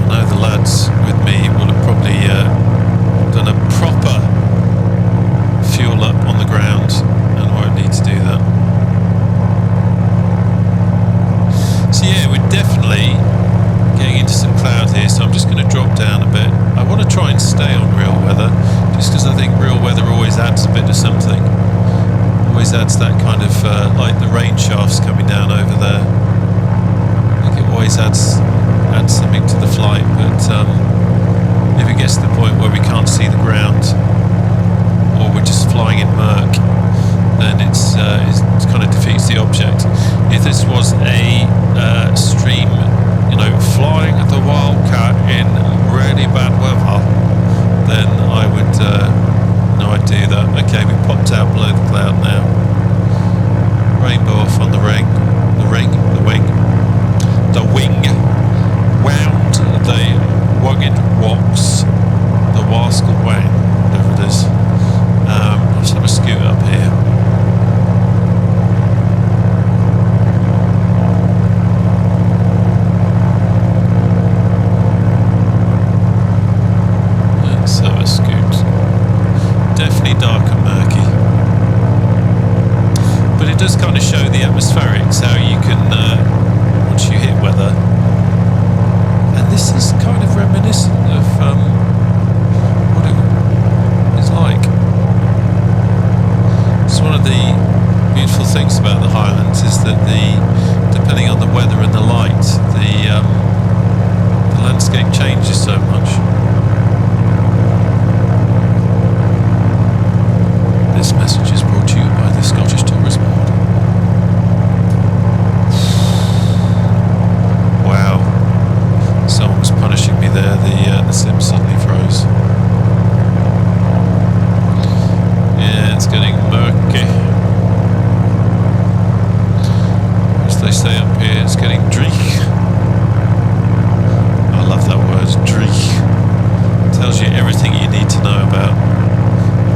I know the lads with me will have probably done a proper fuel up on the ground, and I won't need to do that. So yeah, we're definitely getting into some cloud here, so I'm just going to drop down a bit. I want to try and stay on real weather, just because I think real weather always adds a bit of something. Always adds that kind of, like the rain shafts coming down over there. I think it always adds something to the flight, but if it gets to the point where we can't see the ground, or we're just flying in murk, then it kind of defeats the object. If this was a stream, flying the Wildcat in really bad weather, then I would, I'd do that. Okay, we popped out below the cloud now. Rainbow off on the wing. The wing. Wound the wugged wox. The wascal wang, whatever it is. Let's have a scoot up here. Let's have a scoot. Definitely dark and murky. But it does kind of show the atmospherics, how you can, once you hit weather. And this is kind of reminiscent of what it is like. It's landscape changes so much. This message is brought to you by the Scottish Tourist Board. Wow. Someone was punishing me there. The sim suddenly froze. Yeah, it's getting murky. As they say up here, it's getting dreich. I love that word, dreich. Tells you everything you need to know about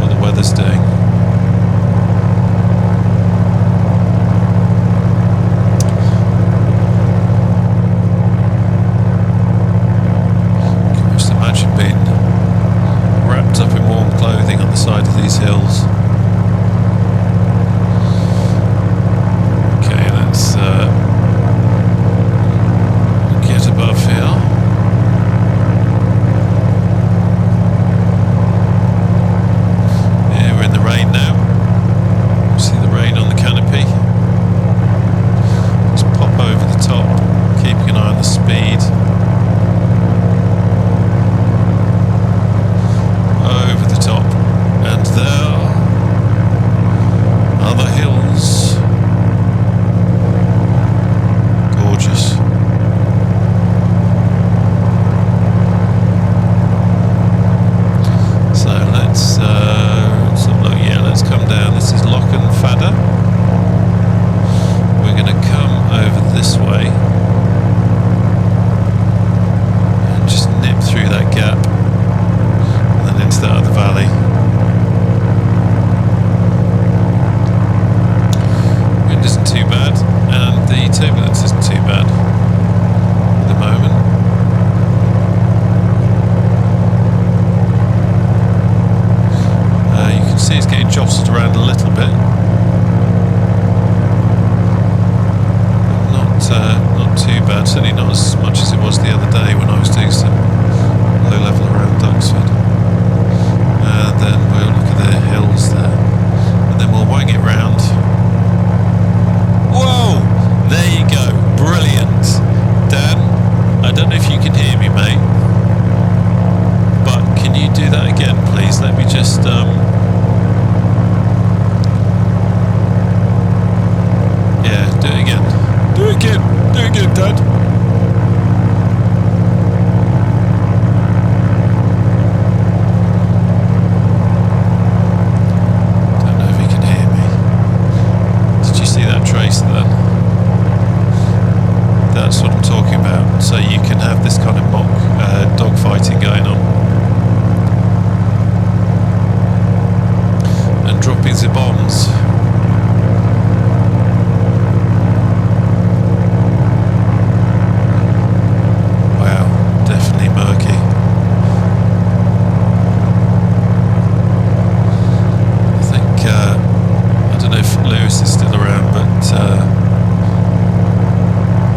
what the weather's doing. You must imagine being wrapped up in warm clothing on the side of these hills. Okay, let's get above here. Yeah, we're in the rain now. See the rain on the canopy. Just pop over the top, keeping an eye on the speed. Over the top, and there are the hills. Gorgeous. So let's have a look. Yeah, let's come down. This is Loch and Fadder. We're going to come over this way and just nip through that gap and then into that other valley. Wind isn't too bad, and the turbulence isn't too bad at the moment. You can see it's getting jostled around a little bit. Not too bad, certainly not as much as it was the other day when I was doing some low level around Duxford. And then we'll look at the hills there, and then we'll wang it round. Whoa! There you go, brilliant. Dan, I don't know if you can hear me, mate, but can you do that again, please? Let me just yeah, do it again. Do it again. Do it again, Dad. Don't know if you can hear me. Did you see that trace there? That's what I'm talking about. So you can have this kind of mock dogfighting going on. And dropping the bombs.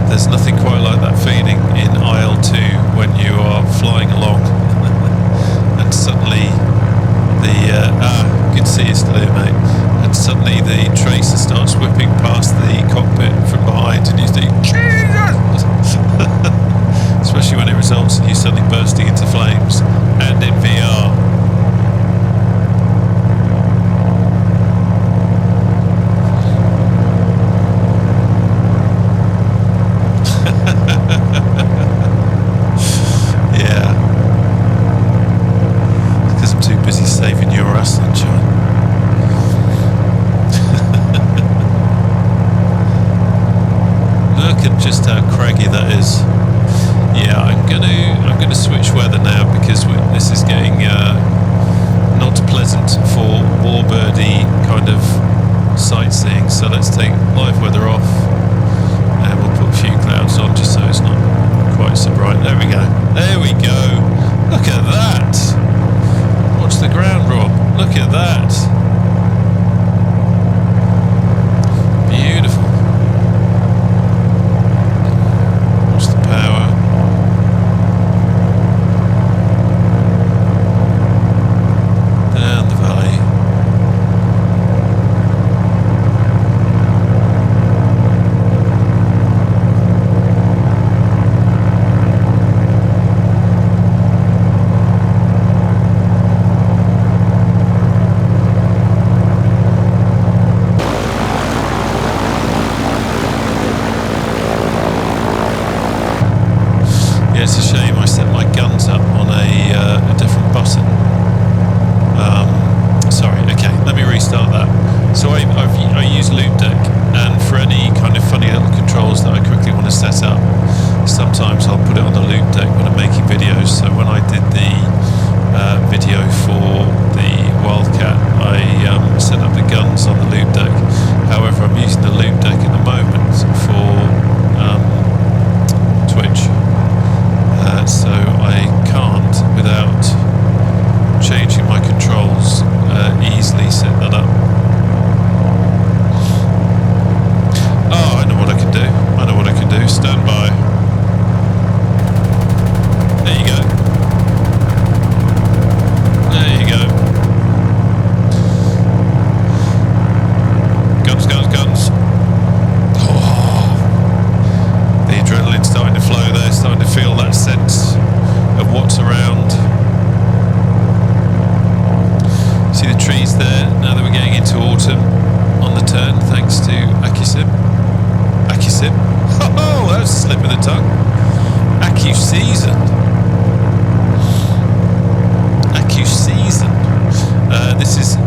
There's nothing quite like that feeling in IL2 when you are flying along and suddenly the good to see you still here, mate, and suddenly the tracer starts whipping past the cockpit from behind and you think, Jesus! Especially when it results in you suddenly bursting into flames and in VR. Yeah, because I'm too busy saving your ass, sunshine. Look at just how craggy that is. Yeah, I'm gonna switch weather now because this is getting not pleasant for warbirdy kind of sightseeing. So let's take live weather off. And we'll put a few clouds on just so it's not quite so bright. There we go. There we go. Look at that. Watch the ground, Rob. Look at that. Beautiful. Watch the power. Down the valley.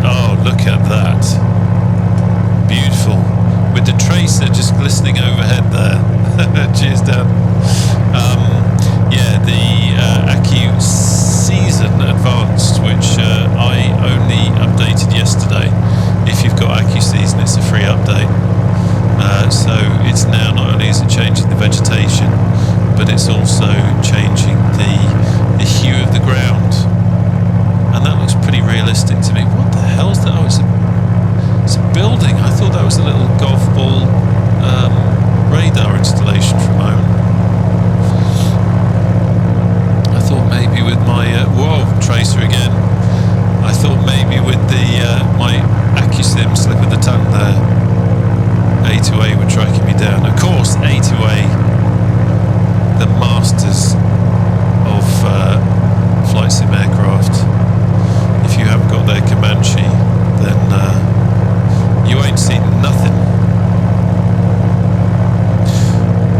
Oh, look at that. Beautiful. With the tracer just glistening overhead there. Cheers, Dan. Yeah, the Accu Season Advanced, which I only updated yesterday. If you've got Accu Season, it's a free update. So it's now, not only is it changing the vegetation, but it's also changing the hue of the ground. And that looks pretty realistic to me. What the hell's that? Oh, it's a building. I thought that was a little golf ball radar installation for a moment. I thought maybe with my whoa, tracer again. I thought maybe with the my AccuSim slip of the tongue there, A2A were tracking me down. Of course, A2A, the masters of flight sim aircraft. If you haven't got their Comanche, then you ain't seen nothing.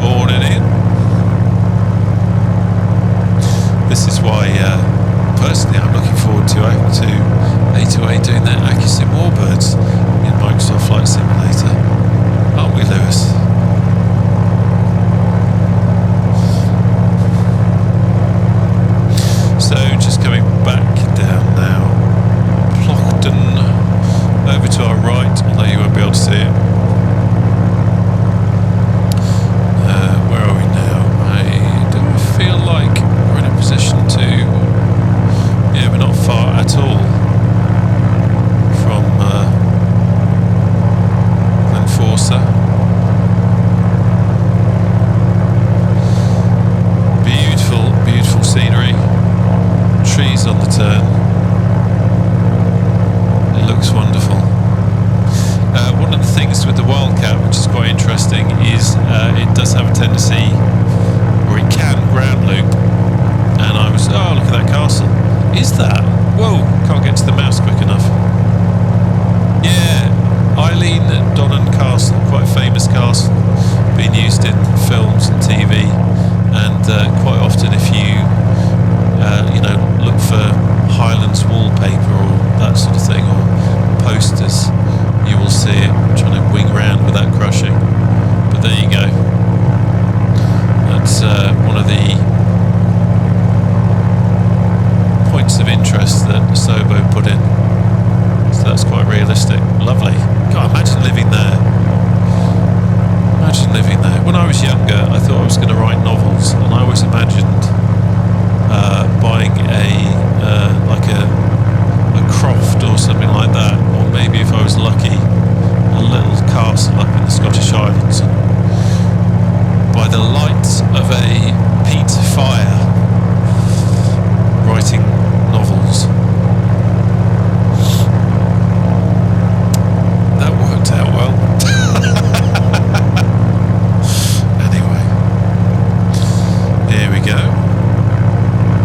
Morning in. This is why, personally, I'm looking forward to A2A doing their AccuSim Warbirds in Microsoft Flight Simulator. Aren't we, Lewis? So, just coming back down now. Plockton over to our right, although you won't be able to see it. Where are we now? I don't feel like we're in a position to... Yeah, we're not far at all from Glenforsa. Beautiful, beautiful scenery. Trees on the turn. It looks wonderful. One of the things with the Wildcat, which is quite interesting, is it does have a tendency, or it can ground loop. And I was, oh, look at that castle. Is that? Whoa, can't get to the mouse quick enough. Yeah, Eileen Donnan Castle, quite a famous castle, being used in films and TV. And quite often, if you, look for Highlands wallpaper or that sort of thing, or posters, you will see it trying to wing round without crushing. But there you go. That's one of the points of interest that Sobo put in. So that's quite realistic. Lovely. God, imagine living there. Imagine living there. When I was younger, I thought I was going to write novels, and I always imagined buying a croft or something like that, or maybe if I was lucky, a little castle up in the Scottish Highlands, by the light of a peat fire, writing novels. That worked out well. Anyway, here we go.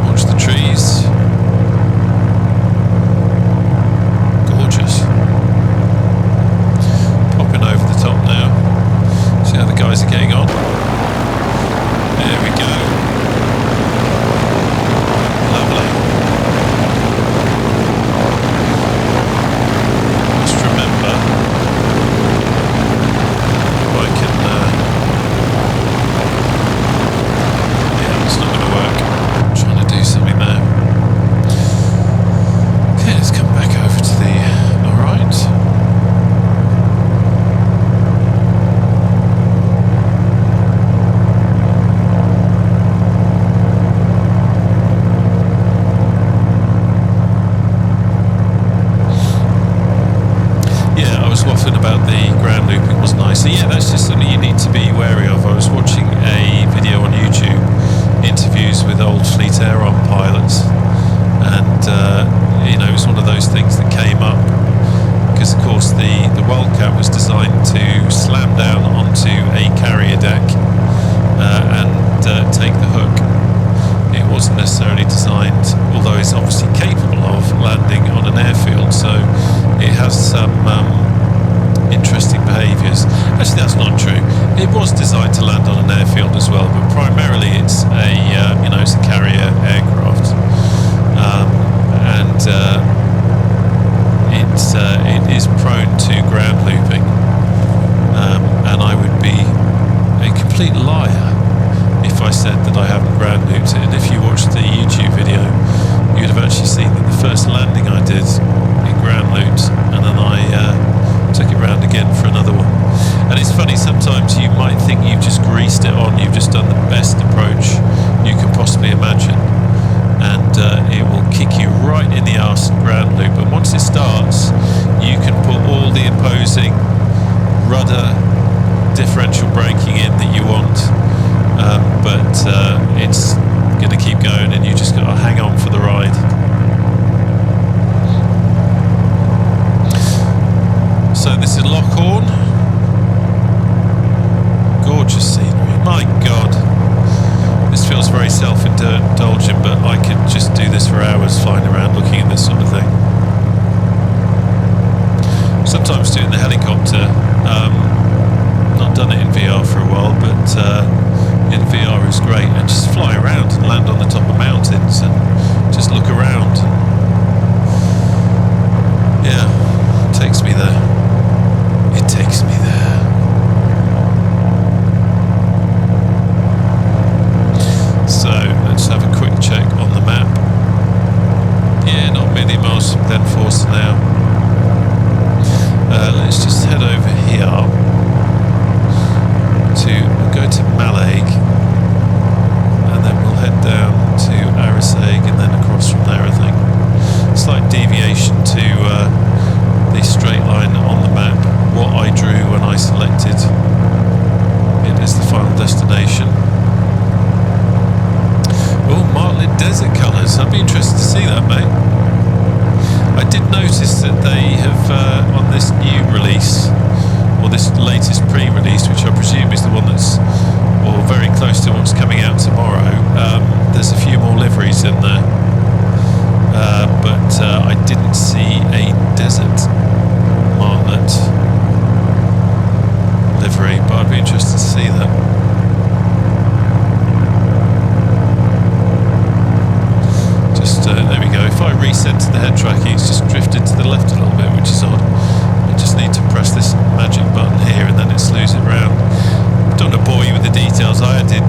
Watch the trees. Gorgeous. Popping over the top now. See how the guys are getting on. There we go. Lovely. Must remember if I can. Yeah, it's not going to work. I'm trying to do something there. Okay, let's come back over to the. All right. Waffling about the ground looping, wasn't I? So yeah, that's just something you need to be wary of. I was watching a video on YouTube, interviews with old Fleet Aeron pilots, and it was one of those things that came up because, of course, the Wildcat was designed to slam down onto a carrier deck and take the hook. It wasn't necessarily designed, although it's obviously capable of landing on an airfield, so it has some interesting behaviours. Actually, that's not true. It was designed to land on an airfield as well, but primarily it's it's a carrier aircraft, and it's rudder differential braking in that you want, but it's going to keep going, and you just got to hang on for the ride. So this is Lockhorn. Gorgeous scenery. My God, this feels very self-indulgent, but I could just do this for hours flying around looking at this sort of thing. Sometimes doing the helicopter. Not done it in VR for a while, but in VR is great, and just fly around and land on the top of mountains and just look around. Yeah, it takes me there. It takes me there. So let's have a quick check on the map. Yeah, not many miles from Glenforsa now. Let's just head over here to go to Mallaig, and then we'll head down to Arisaig and then across from there, I think. Slight deviation to the straight line on the map, what I drew when I selected it as the final destination. Oh, Martlet Desert colours, I'd be interested to see that, mate. I did notice that they have, on this new release, or this latest pre-release, which I presume is the one that's, or very close to what's coming out tomorrow, there's a few more liveries in there. But I didn't see a desert Martlet livery, but I'd be interested to see that. There we go. If I reset to the head tracking, it's just drifted to the left a little bit, which is odd. I just need to press this magic button here and then it slews it round. Don't want to bore you with the details. I did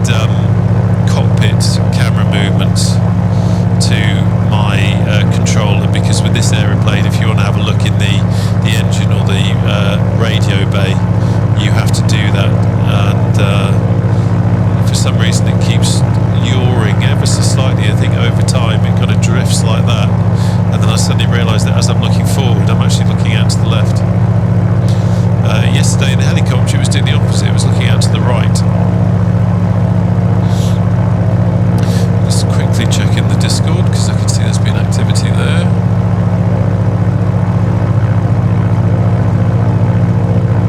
cockpit camera movements to my controller, because with this aeroplane, if you want to have a look in the engine or the radio bay, you have to do that, and for some reason it keeps yawing ever so slightly. I think over time it kind of drifts like that, and then I suddenly realised that as I'm looking forward, I'm actually looking out to the left. Yesterday in the helicopter it was doing the opposite, it was looking out to the right. Just quickly check in the Discord, because I can see there's been activity there.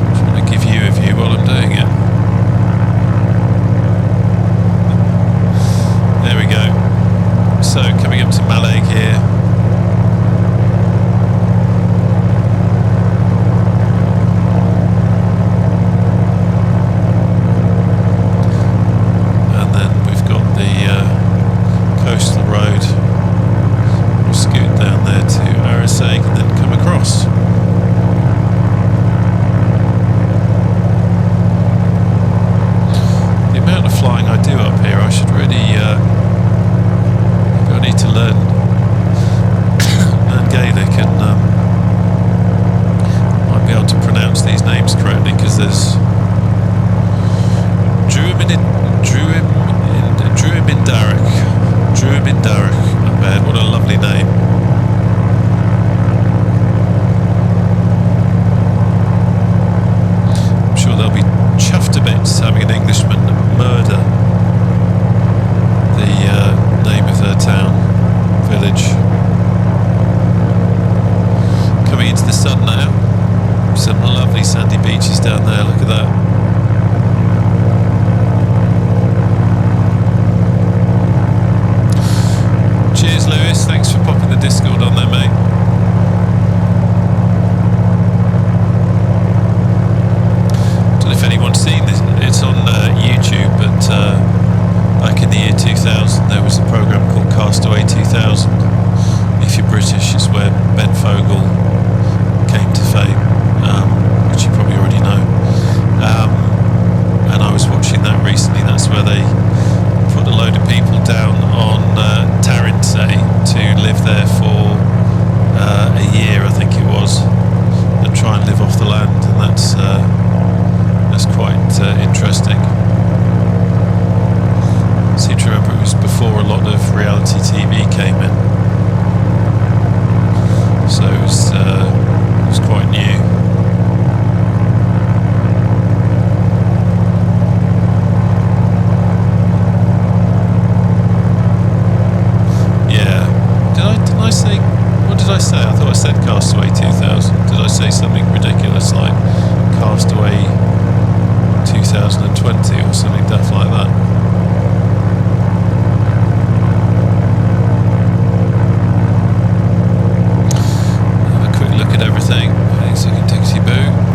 I'm trying to give you a view while I'm doing it. There we go. So coming up to Mallaig here. And then we've got the coastal road. We'll scoot down there to Arisaig and then come across. The amount of flying I do up here, I should really I need to learn Gaelic, and might be able to pronounce these names correctly, because there's Druimindarach up ahead. What a lovely name. I'm sure they'll be chuffed to bits having an Englishman murder the name of their town, village. Coming into the sun now. Some lovely sandy beaches down there, look at that. Cheers Lewis, thanks for popping the Discord on there, mate. Don't know if anyone's seen this, it's on YouTube, but back in the year 2000 there was a programme called Castaway 2000. If you're British, it's where Ben Fogle came to fame, which you probably already know. And I was watching that recently. That's where they put a load of people down on Daantjeeuh to live there for a year, I think it was, and try and live off the land, and that's quite interesting. Seem to remember it was before a lot of reality TV came in, so it was quite new. I say? What did I say? I thought I said Castaway 2000. Did I say something ridiculous like Castaway 2020 or something daft like that? Have a quick look at everything. Thanks, I can Dixie Boo.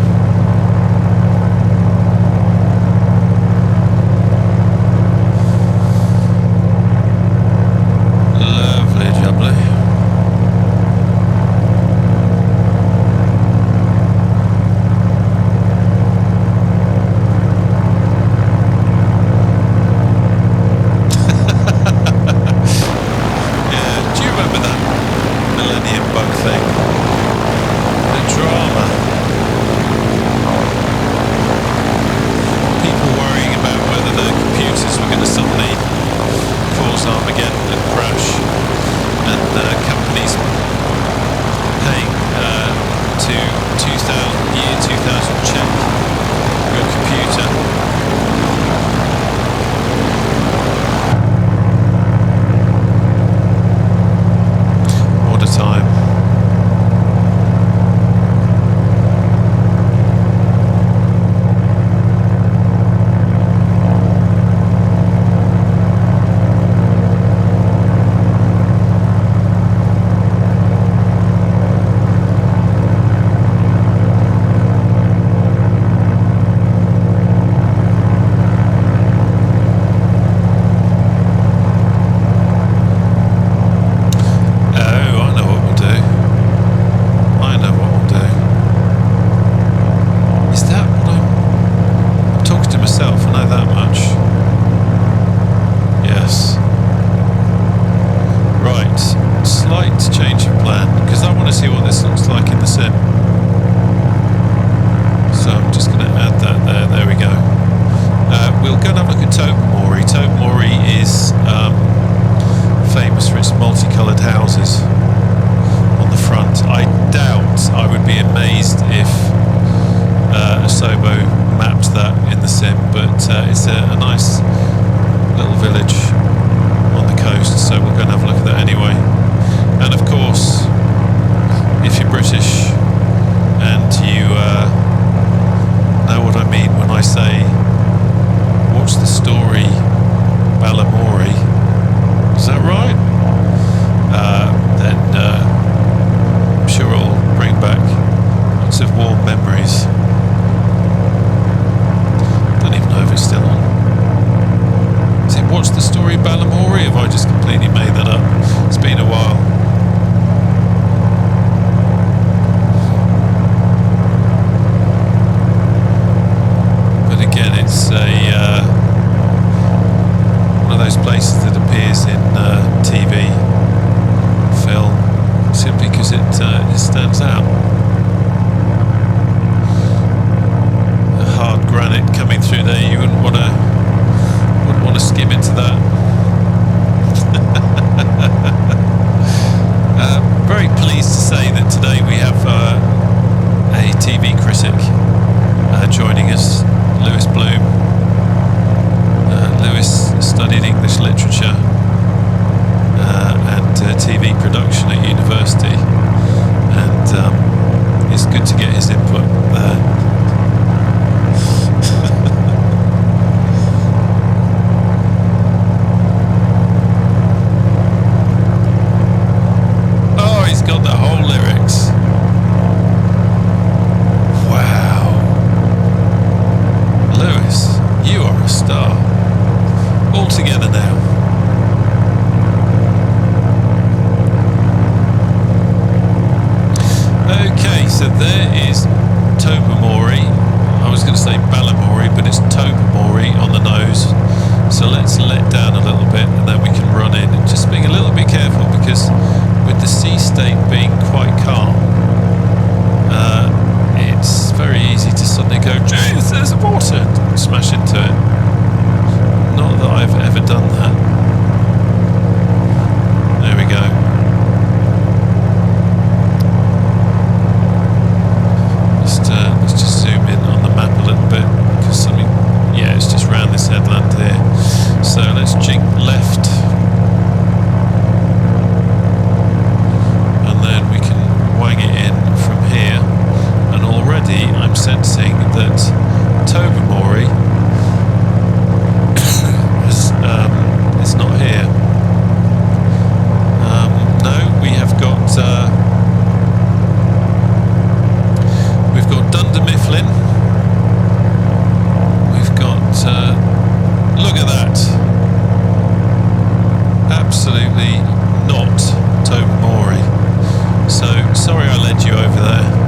So, sorry I led you over there.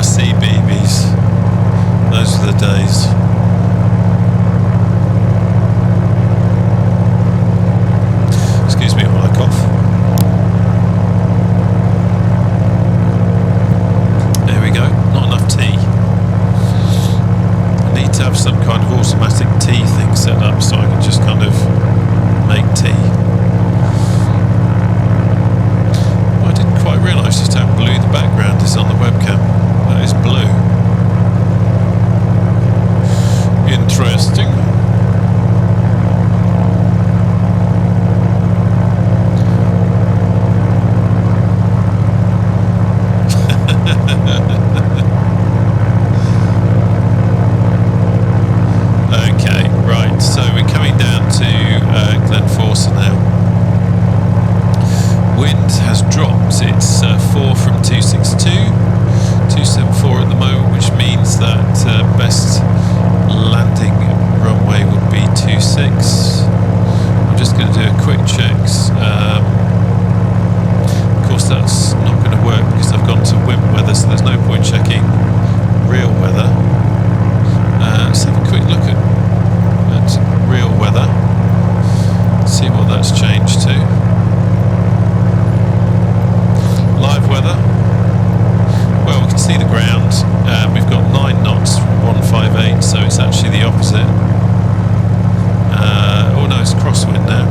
Sea BBs. Those are the days. Excuse me while I cough. There we go. Not enough tea. I need to have some kind of automatic tea thing set up so I can just kind of make tea. Oh, I didn't quite realise just how blue the background is on the webcam. That is blue. Interesting. Okay, right, so we're coming down to Glenforsa now. Wind has dropped, it's 4 from 262, 274 at the moment, which means that best landing runway would be 26. I'm just going to do a quick checks. Of course that's not going to work because I've gone to wind weather, so there's no point checking real weather. Let's have a quick look at real weather, see what that's changed to. Live weather, well, we can see the ground. We've got 9 knots from 158, so it's actually the opposite. Oh no, it's crosswind now.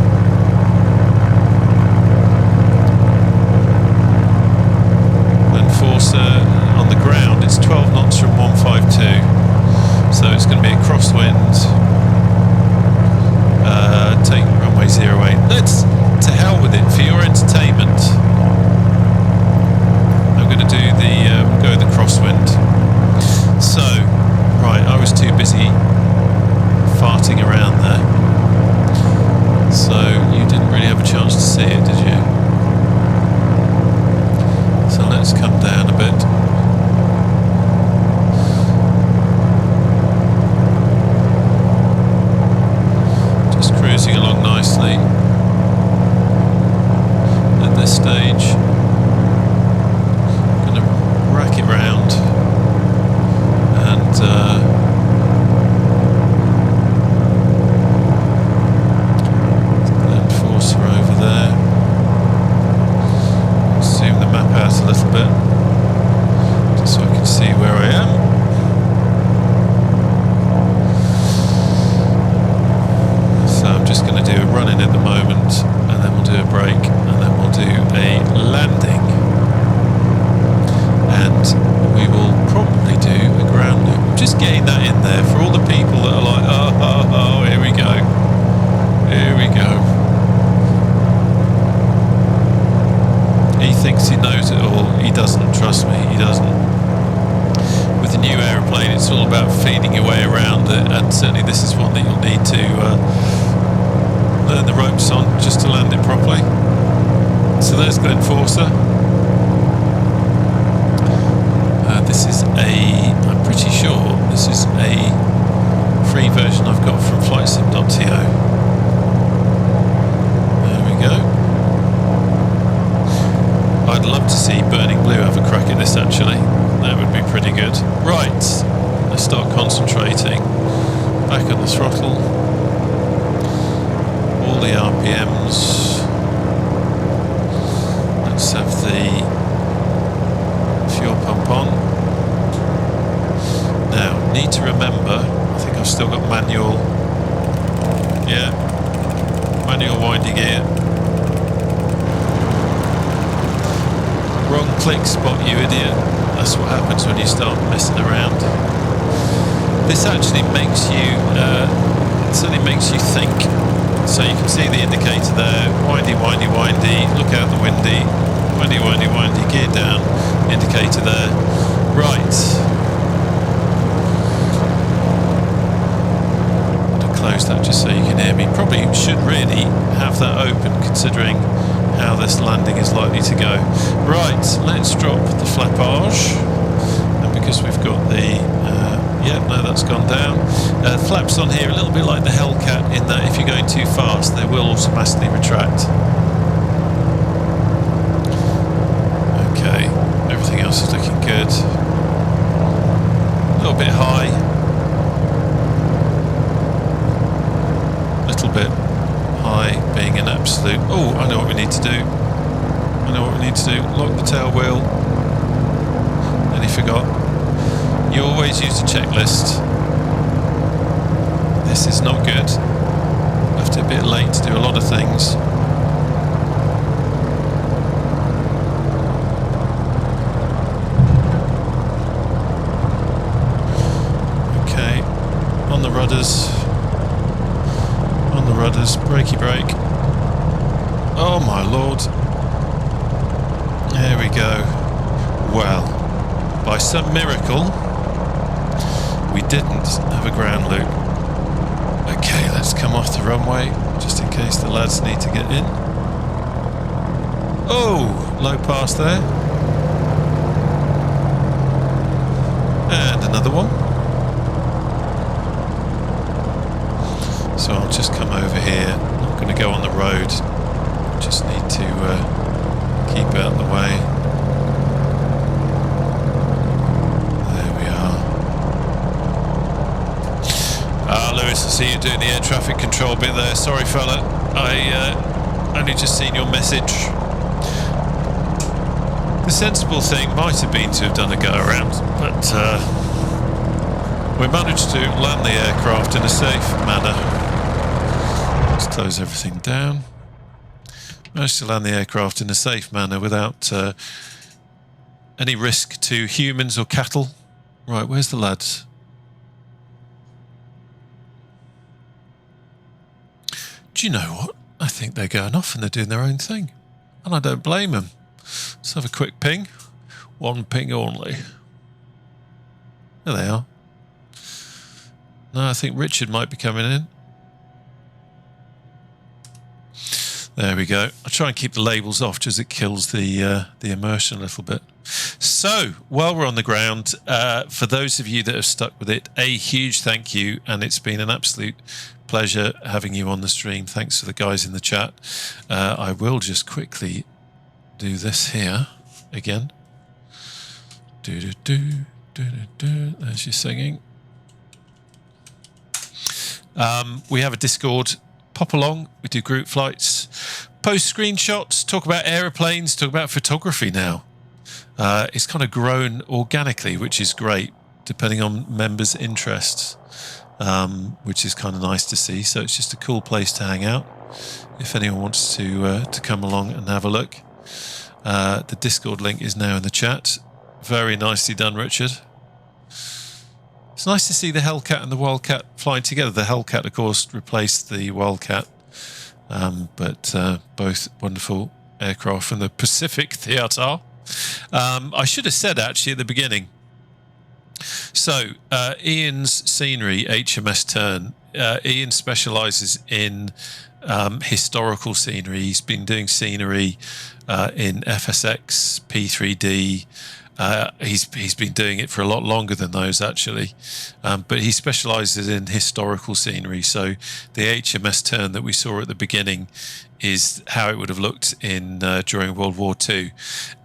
Glenforsa on the ground, it's 12 knots from 152, so it's going to be a crosswind. Take runway 08. Let's, to hell with it, for your entertainment. I'm going to do the, go the crosswind. So, right, I was too busy farting around there. So, you didn't really have a chance to see it, did you? So let's come down a bit. Just cruising along nicely. At this stage, I'm going to rack it round and Glenforsa over there. Zoom the map out a little bit just so I can see where I am. So I'm just going to do a run-in at the moment, and then we'll do a break, and then we'll do a landing, and we will probably do a ground loop. I'm just getting that in there for all the people that are like, oh, here we go. Here we go. He thinks he knows it all. He doesn't, trust me, he doesn't. With the new aeroplane, it's all about feeding your way around it, and certainly this is one that you'll need to learn the ropes on just to land it properly. So there's Glenforsa. This is I'm pretty sure this is a free version I've got from flightsim.to. There we go. I'd love to see Burning Blue have a crack at this actually. That would be pretty good. Right, let's start concentrating. Back on the throttle. All the RPMs. Let's have the fuel pump on. Now, need to remember, I think I've still got manual. Yeah, manual winding gear. Wrong click spot, you idiot. That's what happens when you start messing around. This actually makes you, it certainly makes you think. So you can see the indicator there, windy, windy, windy, look out the windy, windy, windy, windy, gear down, indicator there. Right. I'm going to close that just so you can hear me. Probably should really have that open considering how this landing is likely to go. Right, let's drop the flappage, and because we've got the yeah, no, that's gone down. Flaps on here a little bit like the Hellcat in that if you're going too fast, they will automatically retract. Okay, everything else is looking good. A little bit high. A little bit high being an absolute... Oh, I know what we need to do. I know what we need to do. Lock the tail wheel. Nearly forgot. You always use a checklist. This is not good. Left it a bit late to do a lot of things. Okay, on the rudders. On the rudders, brakey brake. Oh my lord. There we go. Well, by some miracle, we didn't have a ground loop. Okay, let's come off the runway, just in case the lads need to get in. Oh, low pass there. And another one. So I'll just come over here. Not going to go on the road. Just need to keep out of the way. Lewis, I see you doing the air traffic control bit there. Sorry, fella. I only just seen your message. The sensible thing might have been to have done a go around, but we managed to land the aircraft in a safe manner. Let's close everything down. Managed to land the aircraft in a safe manner without any risk to humans or cattle. Right, where's the lads? Do you know what? I think they're going off and they're doing their own thing. And I don't blame them. Let's have a quick ping. One ping only. There they are. No, I think Richard might be coming in. There we go. I'll try and keep the labels off just as it kills the immersion a little bit. So, while we're on the ground, for those of you that have stuck with it, a huge thank you, and it's been an absolute pleasure having you on the stream. Thanks to the guys in the chat. I will just quickly do this here again. There's your singing. We have a Discord. Pop along. We do group flights, post screenshots, talk about aeroplanes, talk about photography now. It's kind of grown organically, which is great, depending on members' interests, which is kind of nice to see. So it's just a cool place to hang out. If anyone wants to come along and have a look, the Discord link is now in the chat. Very nicely done, Richard. It's nice to see the Hellcat and the Wildcat flying together. The Hellcat, of course, replaced the Wildcat, but both wonderful aircraft from the Pacific Theatre. I should have said, actually, at the beginning. So, Ian's scenery, HMS Tern, Ian specialises in historical scenery. He's been doing scenery in FSX, P3D. He's been doing it for a lot longer than those, actually, but he specialises in historical scenery. So the HMS Tern that we saw at the beginning is how it would have looked in during World War II,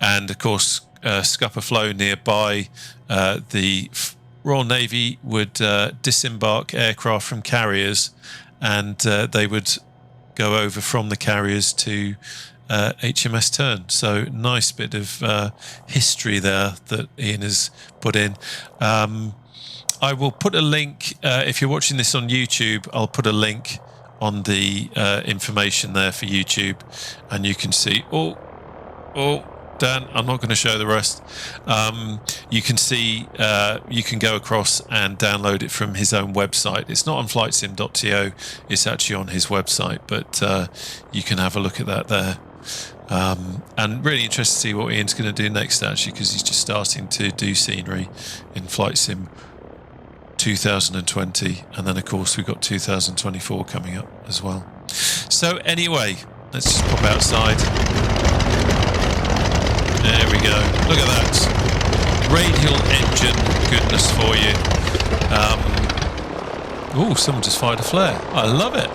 and of course Scapa Flow nearby, the Royal Navy would disembark aircraft from carriers, and they would go over from the carriers to HMS Tern. So nice bit of history there that Ian has put in. I will put a link, if you're watching this on YouTube, I'll put a link on the information there for YouTube, and you can see, Dan, I'm not going to show the rest. You can see, you can go across and download it from his own website. It's not on flightsim.to, it's actually on his website, but you can have a look at that there. And really interested to see what Ian's going to do next, actually, because he's just starting to do scenery in Flight Sim 2020, and then of course we've got 2024 coming up as well. So anyway, let's just pop outside. There we go. Look at that radial engine goodness for you. Oh, someone just fired a flare. I love it.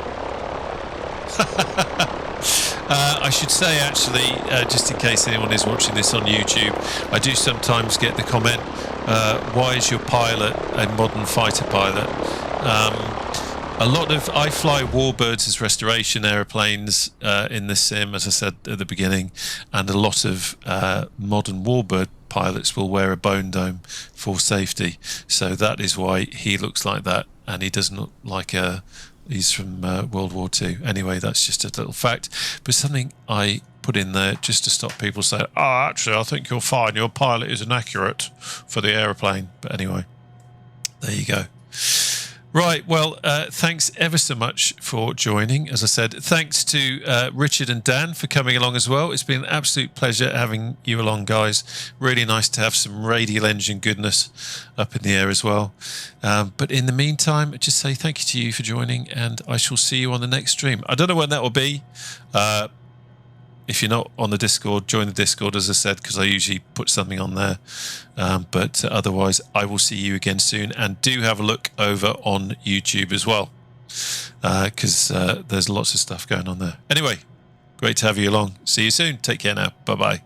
I should say, actually, just in case anyone is watching this on YouTube, I do sometimes get the comment, why is your pilot a modern fighter pilot? I fly Warbirds as restoration aeroplanes in this sim, as I said at the beginning, and a lot of modern Warbird pilots will wear a bone dome for safety. So that is why he looks like that, and he doesn't look like he's from World War II. Anyway, that's just a little fact, but something I put in there just to stop people saying, oh, actually, I think you're fine. Your pilot is inaccurate for the aeroplane. But anyway, there you go. Right, well, thanks ever so much for joining. As I said, thanks to Richard and Dan for coming along as well. It's been an absolute pleasure having you along, guys. Really nice to have some radial engine goodness up in the air as well. But in the meantime, just say thank you to you for joining, and I shall see you on the next stream. I don't know when that will be. If you're not on the Discord, join the Discord, as I said, because I usually put something on there. But otherwise, I will see you again soon. And do have a look over on YouTube as well, because there's lots of stuff going on there. Anyway, great to have you along. See you soon. Take care now. Bye-bye.